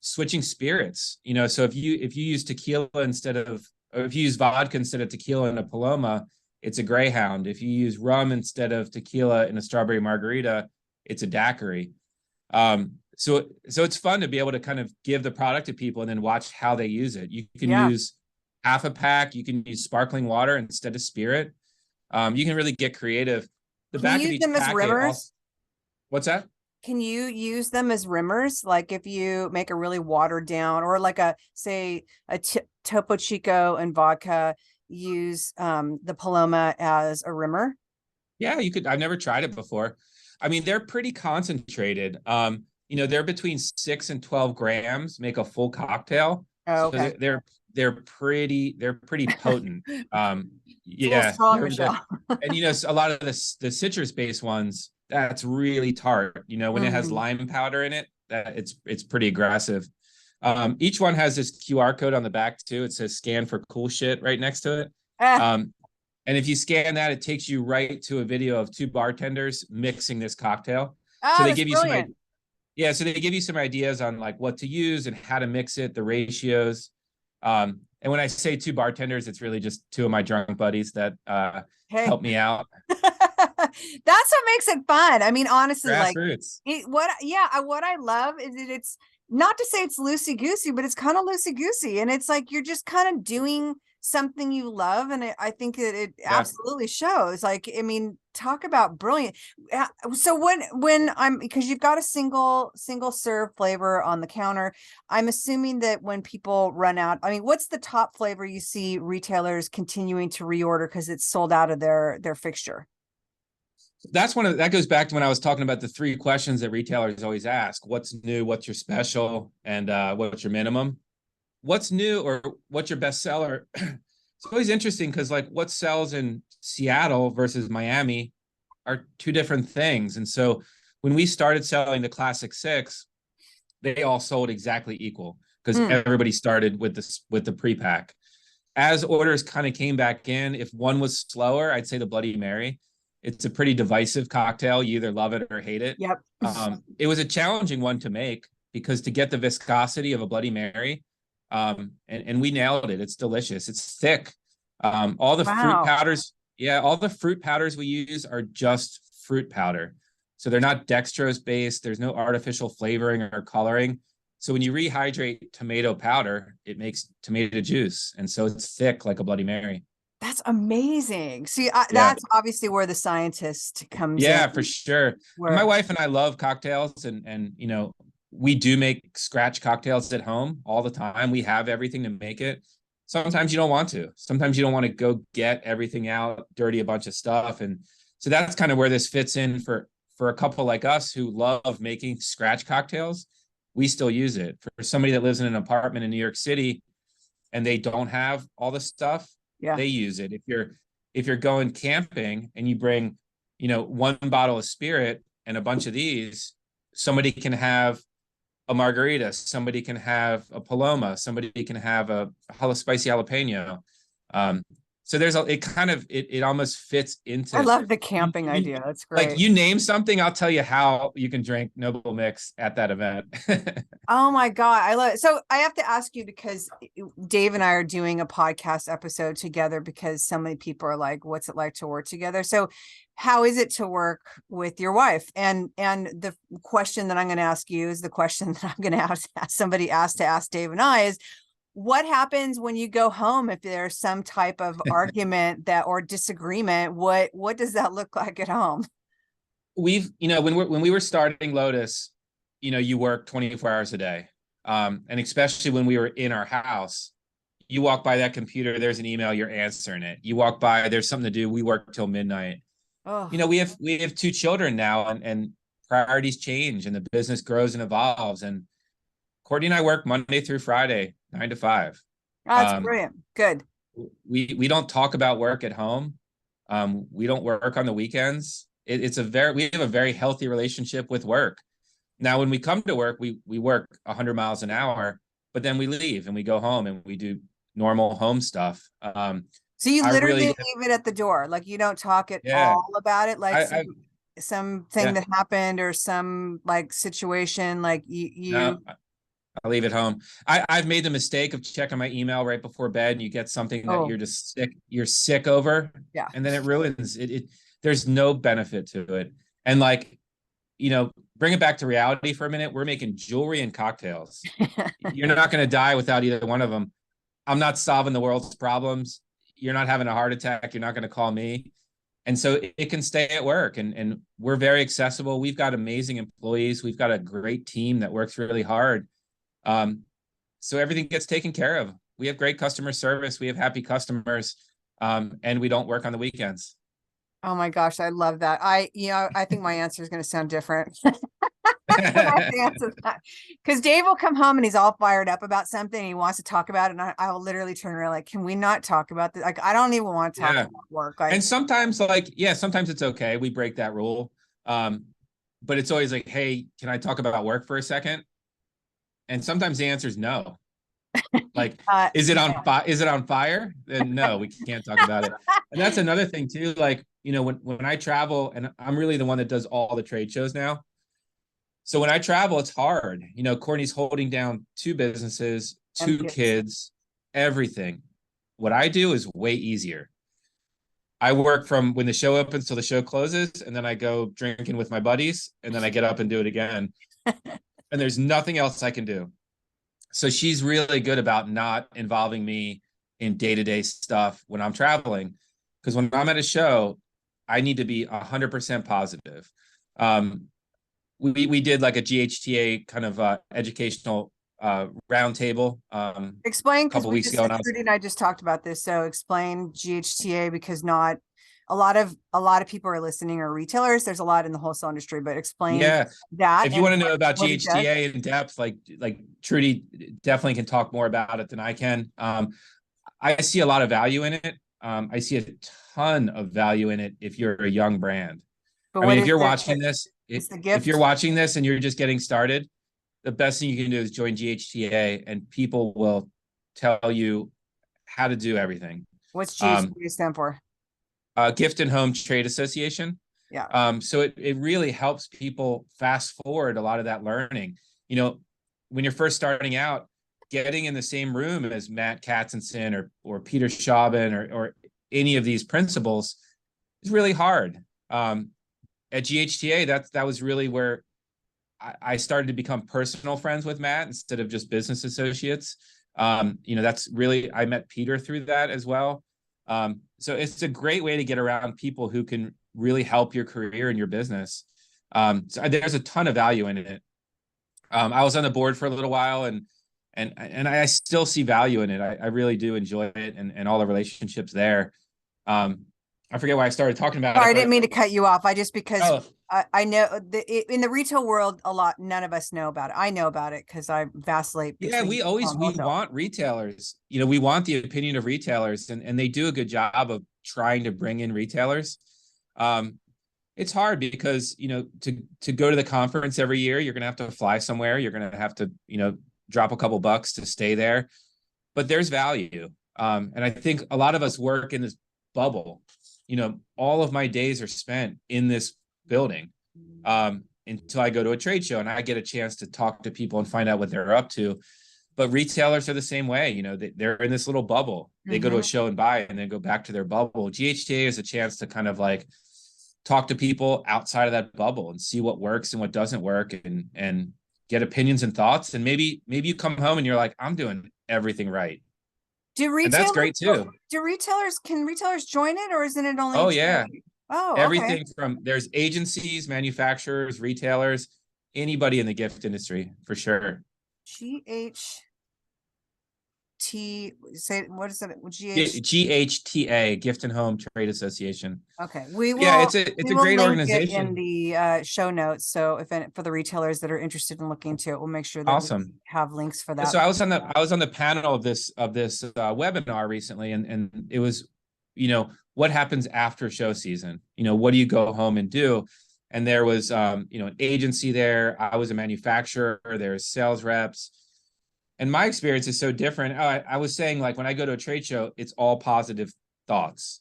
switching spirits. You know, so if you use tequila or if you use vodka instead of tequila in a Paloma, it's a Greyhound. If you use rum instead of tequila in a strawberry margarita, it's a daiquiri. So it's fun to be able to kind of give the product to people and then watch how they use it. You can use half a pack. You can use sparkling water instead of spirit. You can really get creative. The back of each packet. What's that? Can you use them as rimmers? Like if you make a really watered down, or like say a Topo Chico and vodka, use the Paloma as a rimmer? Yeah, you could. I've never tried it before. I mean, they're pretty concentrated. You know, they're between 6 and 12 grams, make a full cocktail. Oh, okay. So they're pretty potent. Yeah. Strong, Michelle. And you know, a lot of the citrus based ones, that's really tart. You know, when it has lime powder in it, that it's pretty aggressive. Each one has this QR code on the back too. It says scan for cool shit right next to it. And if you scan that, it takes you right to a video of 2 bartenders mixing this cocktail. So they give you brilliant. So they give you some ideas on like what to use and how to mix it, the ratios. And when I say 2 bartenders, it's really just 2 of my drunk buddies that help me out. That's what makes it fun. I mean, honestly, Grassroots. What I love is that it's not to say it's loosey-goosey, but it's kind of loosey-goosey. And it's like, you're just kind of doing something you love. And I think that it absolutely shows. Like, I mean, talk about brilliant. So because you've got a single serve flavor on the counter, I'm assuming that when people run out, I mean, what's the top flavor you see retailers continuing to reorder because it's sold out of their fixture? That goes back to when I was talking about the 3 questions that retailers always ask: what's new, what's your special, and what's your minimum? What's new or what's your best seller? It's always interesting because like what sells in Seattle versus Miami are 2 different things. And so when we started selling the Classic 6, they all sold exactly equal because everybody started with the pre-pack. As orders kind of came back in, if one was slower, I'd say the Bloody Mary. It's a pretty divisive cocktail. You either love it or hate it. Yep. It was a challenging one to make because to get the viscosity of a Bloody Mary, and we nailed it. It's delicious. It's thick. All the fruit powders. Yeah. All the fruit powders we use are just fruit powder. So they're not dextrose based. There's no artificial flavoring or coloring. So when you rehydrate tomato powder, it makes tomato juice. And so it's thick like a Bloody Mary. That's amazing. See, that's obviously where the scientist comes in. Yeah, for sure. My wife and I love cocktails and, you know, we do make scratch cocktails at home all the time. We have everything to make it. Sometimes you don't want to. Sometimes you don't want to go get everything out, dirty a bunch of stuff. And so that's kind of where this fits in for a couple like us who love making scratch cocktails. we still use it. For somebody that lives in an apartment in New York City and they don't have all the stuff, they use it. If you're going camping and you bring, one bottle of spirit and a bunch of these, somebody can have a margarita, somebody can have a Paloma, somebody can have a spicy jalapeno. So it almost fits into. I love the camping idea. That's great. Like, you name something, I'll tell you how you can drink Noble Mick's at that event. Oh my God. I love it. So I have to ask you, because Dave and I are doing a podcast episode together, because so many people are like, what's it like to work together? So how is it to work with your wife? And the question that I'm going to ask you is the question that I'm going to ask somebody asked to ask Dave and I is, what happens when you go home if there's some type of argument or disagreement? What does that look like at home? We've, when we were starting Lotus, you work 24 hours a day. And especially when we were in our house, you walk by that computer, there's an email, you're answering it. You walk by, there's something to do. We work till midnight. Oh. We have 2 children now, and priorities change and the business grows and evolves. And Courtney and I work Monday through Friday, 9 to 5. Oh, that's brilliant. Good. We don't talk about work at home. We don't work on the weekends. We have a very healthy relationship with work. Now, when we come to work, we work 100 miles an hour, but then we leave and we go home and we do normal home stuff. So you literally leave it at the door. Like, you don't talk at all about it. Like something that happened or some like situation, like you. No, I leave it home. I've made the mistake of checking my email right before bed, and you get something that you're just sick over. Yeah. And then it ruins it. There's no benefit to it. And bring it back to reality for a minute. We're making jewelry and cocktails. You're not going to die without either one of them. I'm not solving the world's problems. You're not having a heart attack. You're not going to call me. And so it can stay at work, and we're very accessible. We've got amazing employees. We've got a great team that works really hard. So everything gets taken care of. We have great customer service. We have happy customers, and we don't work on the weekends. Oh my gosh, I love that. I think my answer is going to sound different. Because Dave will come home and he's all fired up about something. And he wants to talk about it, and I will literally turn around like, "Can we not talk about this? Like, I don't even want to talk about work." Like, and sometimes, sometimes it's okay. We break that rule, but it's always like, "Hey, can I talk about work for a second?" And sometimes the answer is no. Like, is it on fire? Is it on fire? Then no, we can't talk about it. And that's another thing too. Like, when I travel, and I'm really the one that does all the trade shows now. So when I travel, it's hard. Courtney's holding down 2 businesses, 2 kids, everything. What I do is way easier. I work from when the show opens till the show closes, and then I go drinking with my buddies, and then I get up and do it again. And there's nothing else I can do. So she's really good about not involving me in day-to-day stuff when I'm traveling. Because when I'm at a show, I need to be 100% positive. We did like a GHTA kind of educational roundtable explain, a couple weeks ago. Trudy and I just talked about this. So explain GHTA, because not a lot of people are listening are retailers. There's a lot in the wholesale industry, but explain that. If you want to know about GHTA in depth, like Trudy definitely can talk more about it than I can. I see a lot of value in it. I see a ton of value in it if you're a young brand. But if you're watching this, if you're watching this and you're just getting started, the best thing you can do is join GHTA, and people will tell you how to do everything. What's GHTA stand for? Gift and Home Trade Association. Yeah. So it really helps people fast forward a lot of that learning. When you're first starting out, getting in the same room as Matt Katzenson or Peter Schaubin or any of these principals is really hard. At GHTA, that was really where I started to become personal friends with Matt instead of just business associates. That's really, I met Peter through that as well. So it's a great way to get around people who can really help your career and your business. So there's a ton of value in it. I was on the board for a little while, and I still see value in it. I really do enjoy it, and all the relationships there. I forget why I started talking about it. I didn't mean to cut you off. I know in the retail world, none of us know about it. I know about it because I vacillate Yeah, between we wholesale. want retailers, we want the opinion of retailers, and they do a good job of trying to bring in retailers. It's hard because, to go to the conference every year, you're going to have to fly somewhere. You're going to have to, drop a couple bucks to stay there, but there's value. And I think a lot of us work in this bubble. All of my days are spent in this building, until I go to a trade show and I get a chance to talk to people and find out what they're up to. But retailers are the same way. They're in this little bubble. They go to a show and buy and then go back to their bubble. GHTA is a chance to kind of like talk to people outside of that bubble and see what works and what doesn't work, and get opinions and thoughts. And maybe you come home and you're like, I'm doing everything right. And that's great too. Can retailers join it, or isn't it only? Oh yeah. Oh, everything from, there's agencies, manufacturers, retailers, anybody in the gift industry for sure. What is it? GHTA, Gift and Home Trade Association. Okay, we will. Yeah, it's a great organization in the show notes. So for the retailers that are interested in looking into it, we'll make sure that awesome. we have links for that. So I was on the panel of this webinar recently, and it was, what happens after show season? What do you go home and do? And there was, an agency there. I was a manufacturer. There's sales reps. And my experience is so different. I was saying, like, when I go to a trade show, it's all positive thoughts.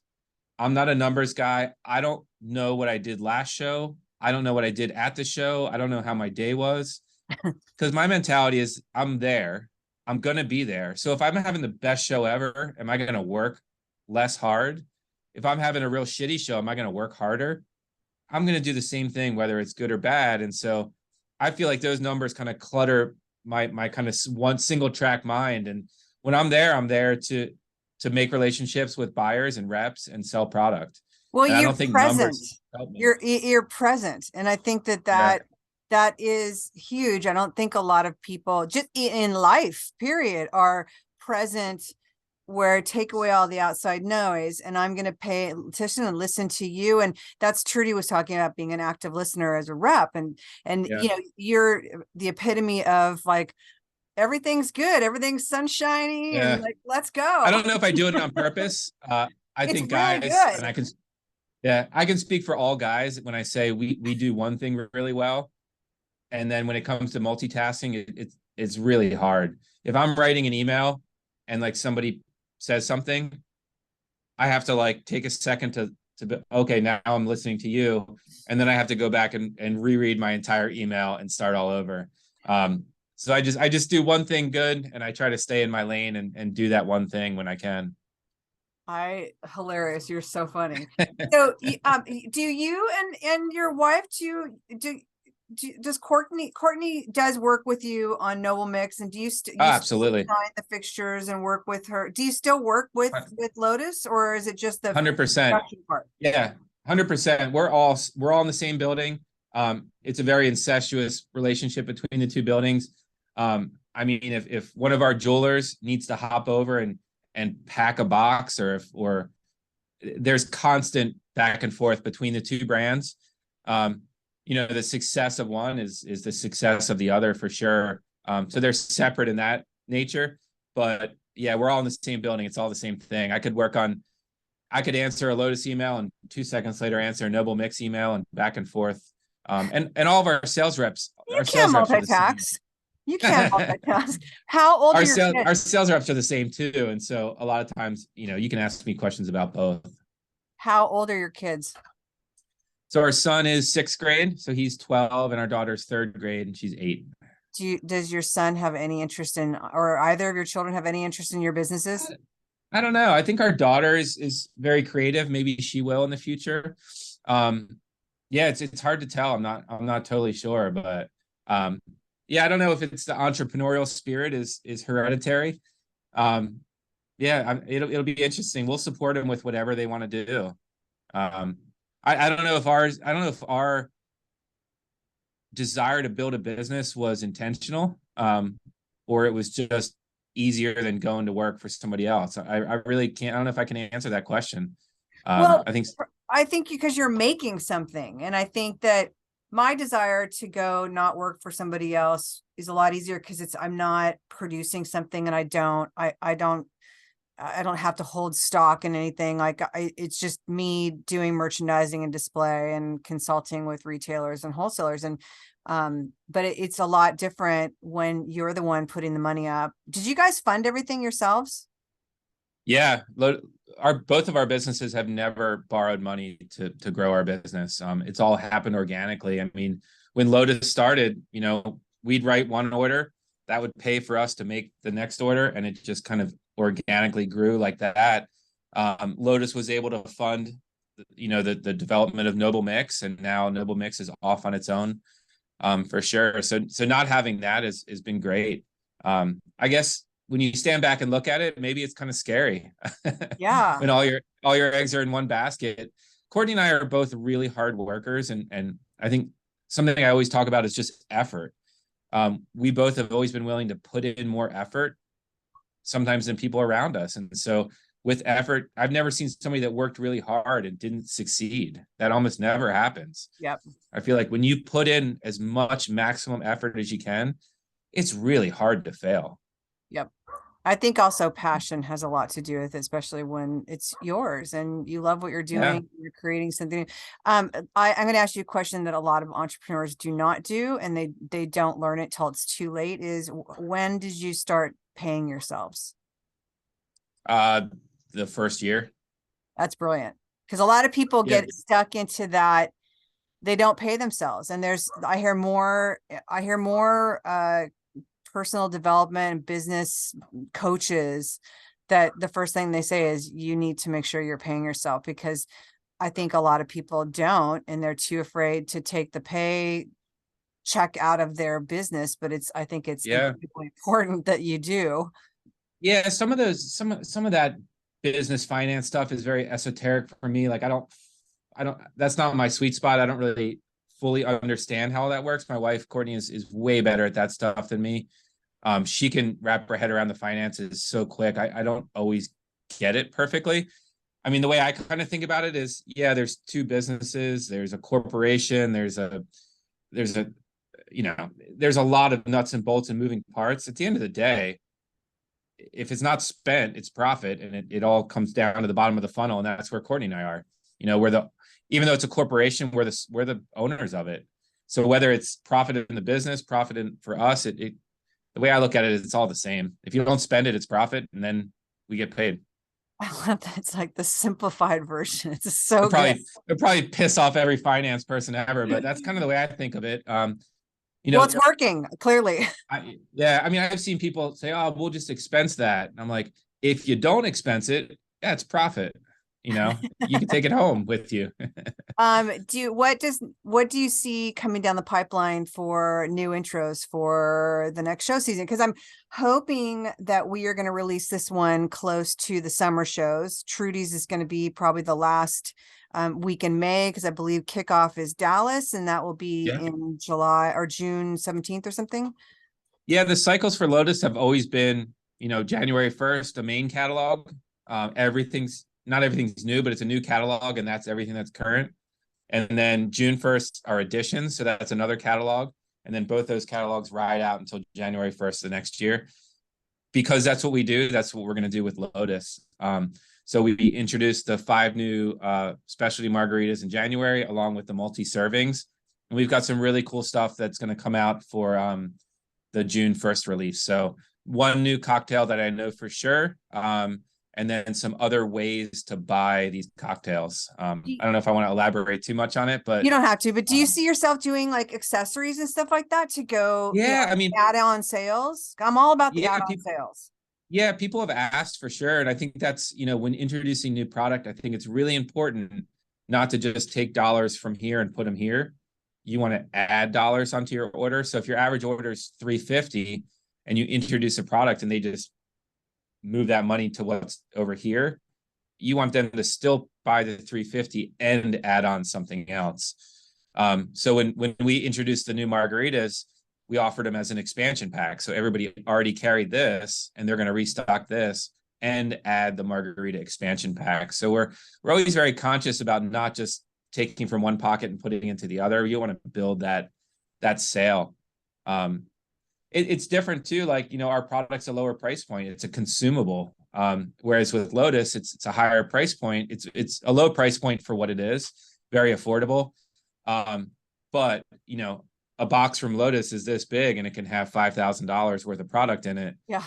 I'm not a numbers guy. I don't know what I did last show. I don't know what I did at the show. I don't know how my day was. Because my mentality is, I'm there. I'm going to be there. So if I'm having the best show ever, am I going to work less hard? If I'm having a real shitty show, am I going to work harder? I'm going to do the same thing, whether it's good or bad. And so I feel like those numbers kind of clutter my kind of one single track mind. And when I'm there to make relationships with buyers and reps and sell product. Well, and you're I don't think present. numbers help me. You're present. And I think that is huge. I don't think a lot of people just in life, period, are present, where take away all the outside noise, and I'm going to pay attention and listen to you. And that's Trudy was talking about, being an active listener as a rep, and you're the epitome of like, everything's good, everything's sunshiny, and like, let's go. I don't know if I do it on purpose. I think guys, and I can speak for all guys when I say we do one thing really well, and then when it comes to multitasking, it's really hard. If I'm writing an email and like somebody says something, I have to like take a second to be, okay, now I'm listening to you. And then I have to go back and reread my entire email and start all over. So I just do one thing good, and I try to stay in my lane and do that one thing when I can. Hilarious. You're so funny. So, do you and your wife does Courtney does work with you on Noble Mick's, and do you absolutely design the fixtures and work with her? Do you still work with Lotus, or is it just the 100% part? Yeah, 100%. We're all in the same building. It's a very incestuous relationship between the two buildings. I mean, if one of our jewelers needs to hop over and pack a box, or there's constant back and forth between the two brands. The success of one is the success of the other for sure. So they're separate in that nature, but yeah, we're all in the same building. It's all the same thing. I could answer a Lotus email and 2 seconds later answer a Noble Mick's email, and back and forth. And all of our sales reps. You can't multitask. You can't multitask. How old are your kids? Our sales reps are the same too. And so a lot of times, you can ask me questions about both. How old are your kids? So our son is 6th grade, so he's 12, and our daughter's 3rd grade, and she's 8. Does your son have any interest in, or either of your children have any interest in your businesses? I don't know. I think our daughter is very creative. Maybe she will in the future. It's hard to tell. I'm not totally sure, but I don't know if it's the entrepreneurial spirit is hereditary. It'll be interesting. We'll support them with whatever they want to do. I don't know if our desire to build a business was intentional, or it was just easier than going to work for somebody else. I really can't. I don't know if I can answer that question. I think because you're making something, and I think that my desire to go not work for somebody else is a lot easier because I'm not producing something, and I don't have to hold stock in anything. Like it's just me doing merchandising and display and consulting with retailers and wholesalers. And, but it's a lot different when you're the one putting the money up. Did you guys fund everything yourselves? Yeah, both of our businesses have never borrowed money to grow our business. It's all happened organically. I mean, when Lotus started, we'd write one order that would pay for us to make the next order, and it just kind of organically grew like that. Lotus was able to fund, the development of Noble Mick's, and now Noble Mick's is off on its own, for sure. So not having that has been great. I guess when you stand back and look at it, maybe it's kind of scary. Yeah. When all your eggs are in one basket. Courtney and I are both really hard workers, and I think something I always talk about is just effort. We both have always been willing to put in more effort sometimes than people around us. And so with effort, I've never seen somebody that worked really hard and didn't succeed. That almost never happens. Yep. I feel like when you put in as much maximum effort as you can, it's really hard to fail. Yep. I think also passion has a lot to do with it, especially when it's yours and you love what you're doing. Yeah. You're creating something. I'm going to ask you a question that a lot of entrepreneurs do not do, and they don't learn it till it's too late, is when did you start paying yourselves? The first year. That's brilliant. Because a lot of people Yeah. get stuck into that. They don't pay themselves. And I hear more personal development and business coaches that the first thing they say is you need to make sure you're paying yourself, because I think a lot of people don't, and they're too afraid to take the pay check out of their business. But I think it's incredibly important that you do. Yeah, some of that business finance stuff is very esoteric for me. Like I don't, that's not my sweet spot. I don't really fully understand how all that works. My wife, Courtney, is way better at that stuff than me. She can wrap her head around the finances so quick. I don't always get it perfectly. I mean, the way I kind of think about it is, there's two businesses, there's a corporation, there's a lot of nuts and bolts and moving parts. At the end of the day, if it's not spent, it's profit, and it all comes down to the bottom of the funnel. And that's where Courtney and I are. Even though it's a corporation, we're the owners of it. So whether it's profit in the business, for us, the way I look at it is it's all the same. If you don't spend it, it's profit, and then we get paid. I love that. It's like the simplified version. It's so it'll probably piss off every finance person ever, but that's kind of the way I think of it. Well, it's working, clearly. I've seen people say, "Oh, we'll just expense that." And I'm like, if you don't expense it, it's profit. You can take it home with you. What do you see coming down the pipeline for new intros for the next show season? Because I'm hoping that we are going to release this one close to the summer shows. Trudy's is going to be probably the last week in May, because I believe kickoff is Dallas, and that will be in July or June 17th or something. Yeah, the cycles for Lotus have always been, January 1st, a main catalog. Not everything's new, but it's a new catalog, and that's everything that's current. And then June 1st are additions, so that's another catalog. And then both those catalogs ride out until January 1st the next year. Because that's what we do, that's what we're going to do with Lotus. So we introduced the 5 new specialty margaritas in January, along with the multi-servings. And we've got some really cool stuff that's going to come out for the June 1st release. So one new cocktail that I know for sure. And then some other ways to buy these cocktails. I don't know if I want to elaborate too much on it, but you don't have to. But do you see yourself doing like accessories and stuff like that to go? Add-on sales. I'm all about the add-on sales. Yeah, people have asked for sure, and I think that's when introducing new product, I think it's really important not to just take dollars from here and put them here. You want to add dollars onto your order. So if your average order is $350 and you introduce a product and they just move that money to what's over here, you want them to still buy the $350 and add on something else. So when we introduced the new margaritas, we offered them as an expansion pack. So everybody already carried this, and they're going to restock this and add the margarita expansion pack. So we're always very conscious about not just taking from one pocket and putting into the other. You want to build that sale. It's different too. Like, you know, our product's a lower price point. It's a consumable. Whereas with Lotus, it's a higher price point. It's a low price point for what it is, very affordable. But you know, a box from Lotus is this big and it can have $5,000 worth of product in it. Yeah.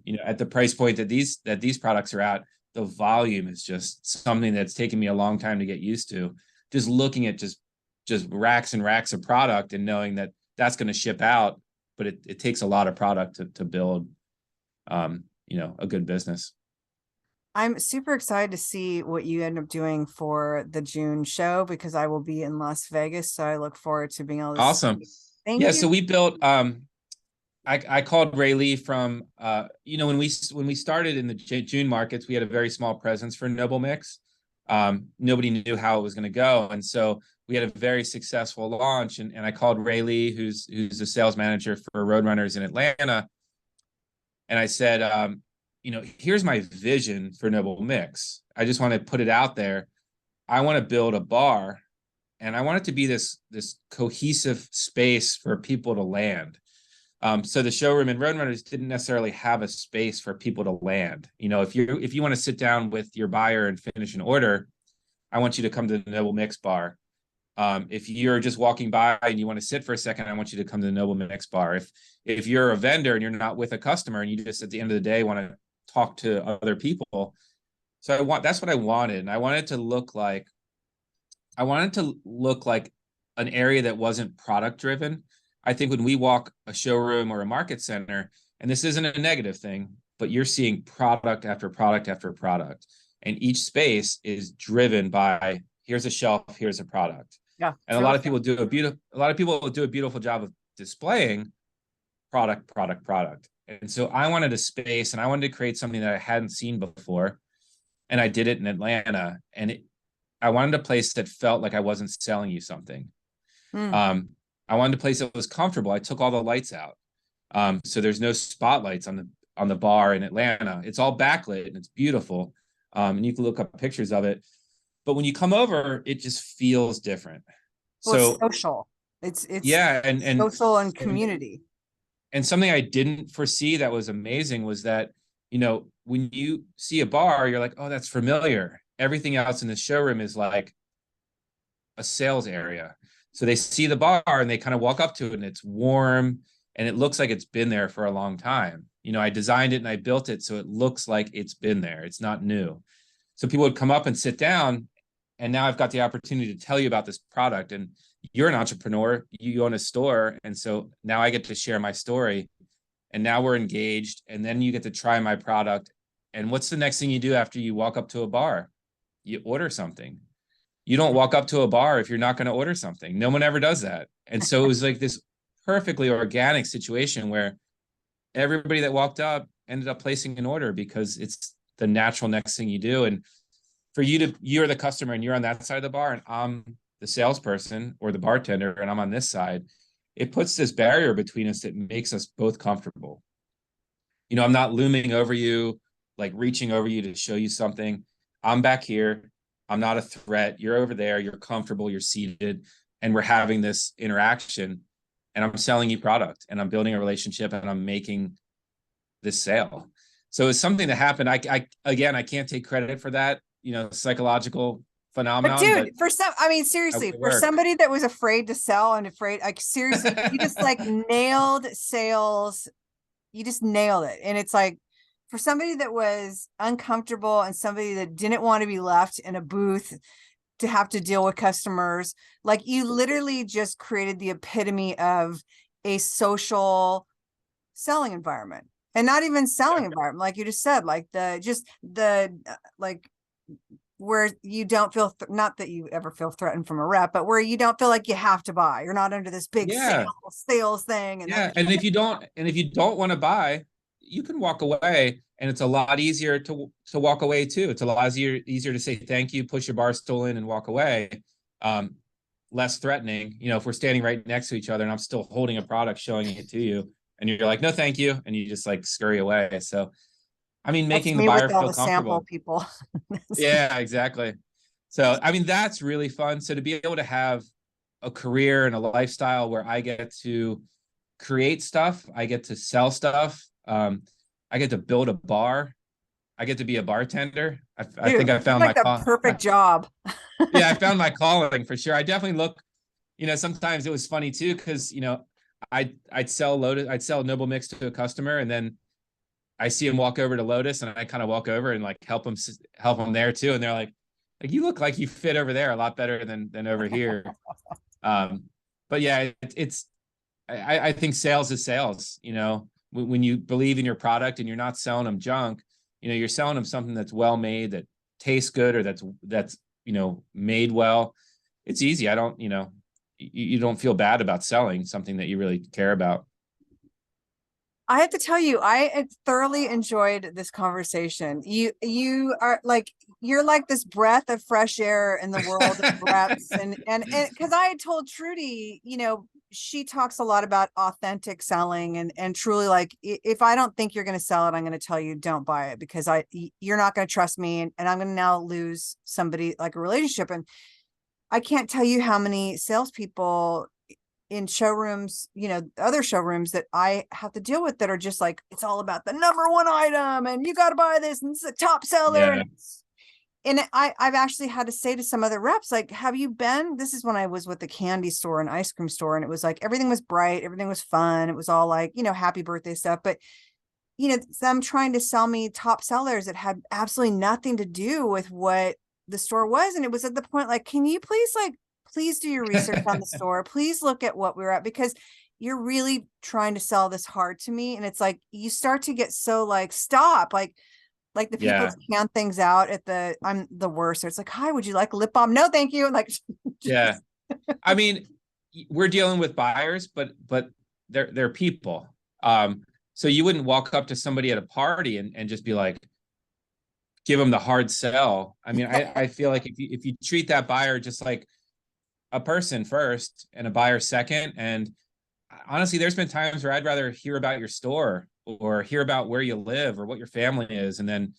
You know, at the price point that these products are at, the volume is just something that's taken me a long time to get used to. Just looking at just racks and racks of product and knowing that that's going to ship out, but it takes a lot of product to build, you know, a good business. I'm super excited to see what you end up doing for the June show, because I will be in Las Vegas. So I look forward to being able to Awesome. Thank yeah. you. So we built, I called Ray Lee from, you know, when we started in the June markets, we had a very small presence for Noble Mick's. Nobody knew how it was going to go. And so we had a very successful launch, and I called Ray Lee, who's a sales manager for Roadrunners in Atlanta. And I said, you know, here's my vision for Noble Mick's. I just want to put it out there. I want to build a bar, and I want it to be this cohesive space for people to land. So the showroom and Roadrunners didn't necessarily have a space for people to land. You know, if you want to sit down with your buyer and finish an order, I want you to come to the Noble Mick's bar. If you're just walking by and you want to sit for a second, I want you to come to the Noble Mick's bar. If you're a vendor and you're not with a customer and you just at the end of the day want to talk to other people. So that's what I wanted. And I wanted to look like an area that wasn't product driven. I think when we walk a showroom or a market center, and this isn't a negative thing, but you're seeing product after product after product. And each space is driven by, here's a shelf, here's a product. Yeah. And a lot of people do a beautiful job of displaying product. And so I wanted a space, and I wanted to create something that I hadn't seen before. And I did it in Atlanta, and I wanted a place that felt like I wasn't selling you something. I wanted a place that was comfortable. I took all the lights out. So there's no spotlights on the bar in Atlanta. It's all backlit and it's beautiful. And you can look up pictures of it. But when you come over, it just feels different. Well, so it's social. It's yeah, and social and community. And something I didn't foresee that was amazing was that, you know, when you see a bar, you're like, oh, that's familiar. Everything else in the showroom is like a sales area. So they see the bar and they kind of walk up to it, and it's warm and it looks like it's been there for a long time. You know, I designed it and I built it so it looks like it's been there. It's not new. So people would come up and sit down, and now I've got the opportunity to tell you about this product. And you're an entrepreneur, you own a store. And so now I get to share my story, and now we're engaged, and then you get to try my product. And what's the next thing you do after you walk up to a bar? You order something. You don't walk up to a bar if you're not going to order something. No one ever does that. And so it was like this perfectly organic situation where everybody that walked up ended up placing an order, because it's the natural next thing you do. And for you're the customer and you're on that side of the bar, and I'm the salesperson or the bartender and I'm on this side. It puts this barrier between us that makes us both comfortable. You know, I'm not looming over you, like reaching over you to show you something. I'm back here. I'm not a threat. You're over there. You're comfortable. You're seated. And we're having this interaction. And I'm selling you product. And I'm building a relationship. And I'm making this sale. So it's something that happened. I can't take credit for that, you know, psychological phenomenon. But dude, seriously, for somebody that was afraid to sell and afraid, like seriously, you just like nailed sales. You just nailed it. And it's like, for somebody that was uncomfortable and somebody that didn't want to be left in a booth to have to deal with customers, like you literally just created the epitome of a social selling environment, and not even selling environment. Like you just said, like where you don't feel, not that you ever feel threatened from a rep, but where you don't feel like you have to buy. You're not under this big sales thing. And and if you don't want to buy, you can walk away, and it's a lot easier to walk away too. It's a lot easier to say thank you, push your bar stool in and walk away. Less threatening. You know, if we're standing right next to each other and I'm still holding a product, showing it to you, and you're like, no, thank you. And you just like scurry away. So, I mean, making the buyer feel comfortable. Sample people. Yeah, exactly. So, I mean, that's really fun. So to be able to have a career and a lifestyle where I get to create stuff, I get to sell stuff, I get to build a bar, I get to be a bartender. I think Dude, I you have found my like the call. perfect job. Yeah, I found my calling for sure. I definitely look, sometimes it was funny too, because I'd sell Noble Mick's to a customer, and then I see him walk over to Lotus, and I kind of walk over and like help him there too, and they're like you look like you fit over there a lot better than over here. But yeah, I think sales is sales. When you believe in your product and you're not selling them junk, you're selling them something that's well made, that tastes good, or that's made well. It's easy. I don't, you don't feel bad about selling something that you really care about. I have to tell you, I thoroughly enjoyed this conversation. You are like, you're like this breath of fresh air in the world of reps. And because I had told Trudy, she talks a lot about authentic selling and truly, like, if I don't think you're going to sell it, I'm going to tell you, don't buy it, because you're not going to trust me. And I'm going to now lose somebody, like a relationship. And I can't tell you how many salespeople in showrooms, other showrooms that I have to deal with that are just like, it's all about the number one item and you got to buy this and it's a top seller. Yeah. And I've actually had to say to some other reps, like, have you been, this is when I was with the candy store and ice cream store, and it was like, everything was bright, everything was fun. It was all like, happy birthday stuff. But, them trying to sell me top sellers that had absolutely nothing to do with what the store was. And it was at the point, like, can you please do your research on the store. Please look at what we're at, because you're really trying to sell this hard to me. And it's like, you start to get so like, stop, like the people Yeah. count things out at I'm the worst. So it's like, hi, would you like a lip balm? No, thank you. Like, Yeah. I mean, we're dealing with buyers, but they're people. So you wouldn't walk up to somebody at a party and just be like, give them the hard sell. I mean, I feel like if you treat that buyer just like a person first and a buyer second. And honestly, there's been times where I'd rather hear about your store or hear about where you live or what your family is. And then,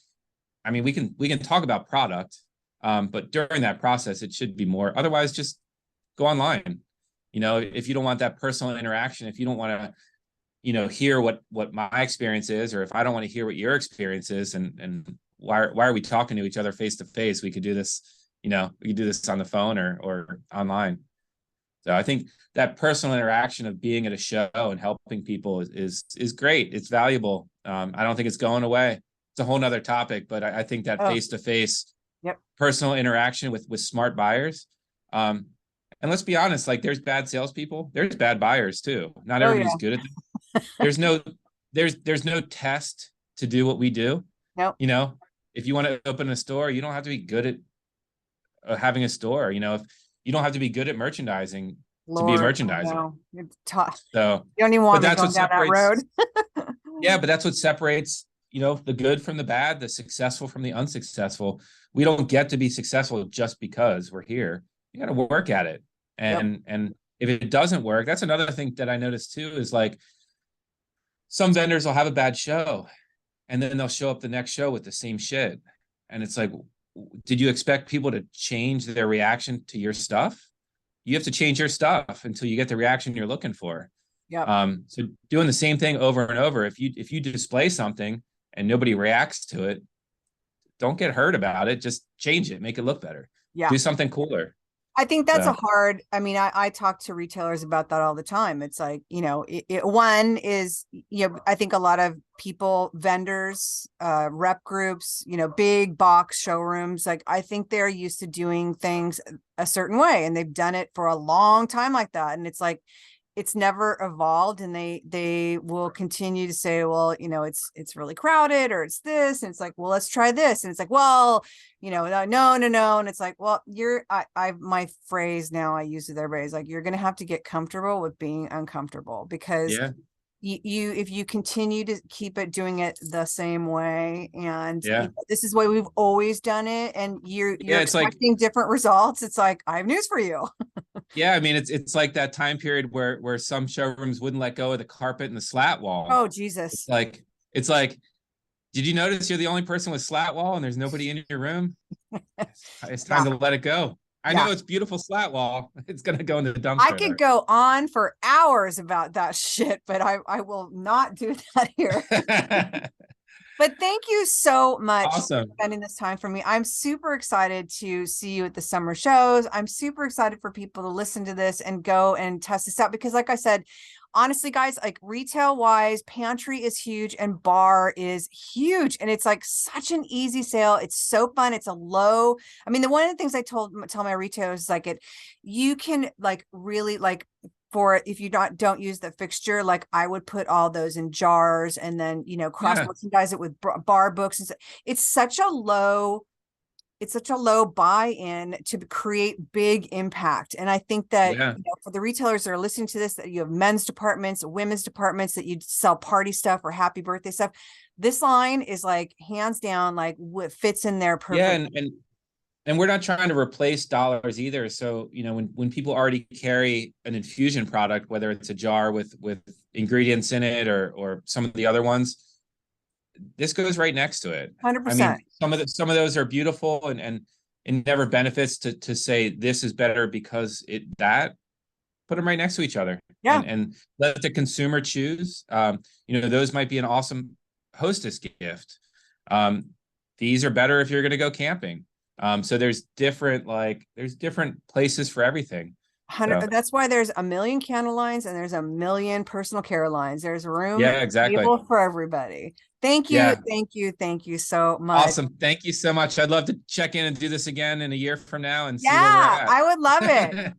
I mean, we can talk about product, but during that process, it should be more. Otherwise, just go online. If you don't want that personal interaction, if you don't want to, hear what my experience is, or if I don't want to hear what your experience is, and why are we talking to each other face to face? We could do this. We could do this on the phone or online. So I think that personal interaction of being at a show and helping people is great. It's valuable. I don't think it's going away. It's a whole nother topic, but I think that face-to-face personal interaction with smart buyers. And let's be honest, like, there's bad salespeople. There's bad buyers too. Not everybody's good at them. There's no test to do what we do. Nope. If you want to open a store, you don't have to be good at having a store. If you don't have to be good at merchandising to be a merchandiser. So you don't even want to go down that road. Yeah, but that's what separates, the good from the bad, the successful from the unsuccessful. We don't get to be successful just because we're here. You got to work at it. And if it doesn't work, that's another thing that I noticed too, is like, some vendors will have a bad show and then they'll show up the next show with the same shit. And it's like, did you expect people to change their reaction to your stuff? You have to change your stuff until you get the reaction you're looking for. Yeah. So doing the same thing over and over, if you display something and nobody reacts to it, don't get hurt about it. Just change it, make it look better. Yeah. Do something cooler. I think that's I talk to retailers about that all the time. It's like, one is, I think a lot of people, vendors, rep groups, big box showrooms, like, I think they're used to doing things a certain way and they've done it for a long time like that. And it's like, it's never evolved, and they will continue to say, well, it's really crowded, or it's this, and it's like, well, let's try this, and it's like, well, no, and it's like, well, my phrase now I use with everybody is like, you're gonna have to get comfortable with being uncomfortable, because if you continue to keep doing it the same way, and this is the way we've always done it, and you're expecting like different results, it's like, I have news for you. Yeah, I mean, it's like that time period where some showrooms wouldn't let go of the carpet and the slat wall. Oh, Jesus. It's like, did you notice you're the only person with slat wall and there's nobody in your room? It's time Yeah. to let it go. I Yeah. know it's beautiful slat wall. It's gonna go in the dumpster. I could go on for hours about that shit, but I will not do that here. But thank you so much Awesome. for spending this time for me. I'm super excited to see you at the summer shows. I'm super excited for people to listen to this and go and test this out because like I said, honestly, guys, like retail wise, pantry is huge and bar is huge. And it's like such an easy sale. It's so fun. It's a low. I mean, one of the things I tell my retailers is like you can like really like for if you don't use the fixture, like I would put all those in jars and then, you know, cross merchandise it with bar books. And it's such a low buy-in to create big impact. And I think that you know, for the retailers that are listening to this, that you have men's departments, women's departments, that you sell party stuff or happy birthday stuff. This line is like hands down, like what fits in there perfect. Yeah, and we're not trying to replace dollars either. So, you know, when people already carry an infusion product, whether it's a jar with ingredients in it or some of the other ones, this goes right next to it. 100%. I mean, some of those are beautiful and it never benefits to say this is better because put them right next to each other. Yeah. And let the consumer choose. You know, those might be an awesome hostess gift. These are better if you're going to go camping. So there's different places for everything. That's why there's a million candle lines and there's a million personal care lines. There's room exactly for everybody. Thank you. Thank you so much. Awesome. Thank you so much. I'd love to check in and do this again in a year from now and see where we're at. I would love it.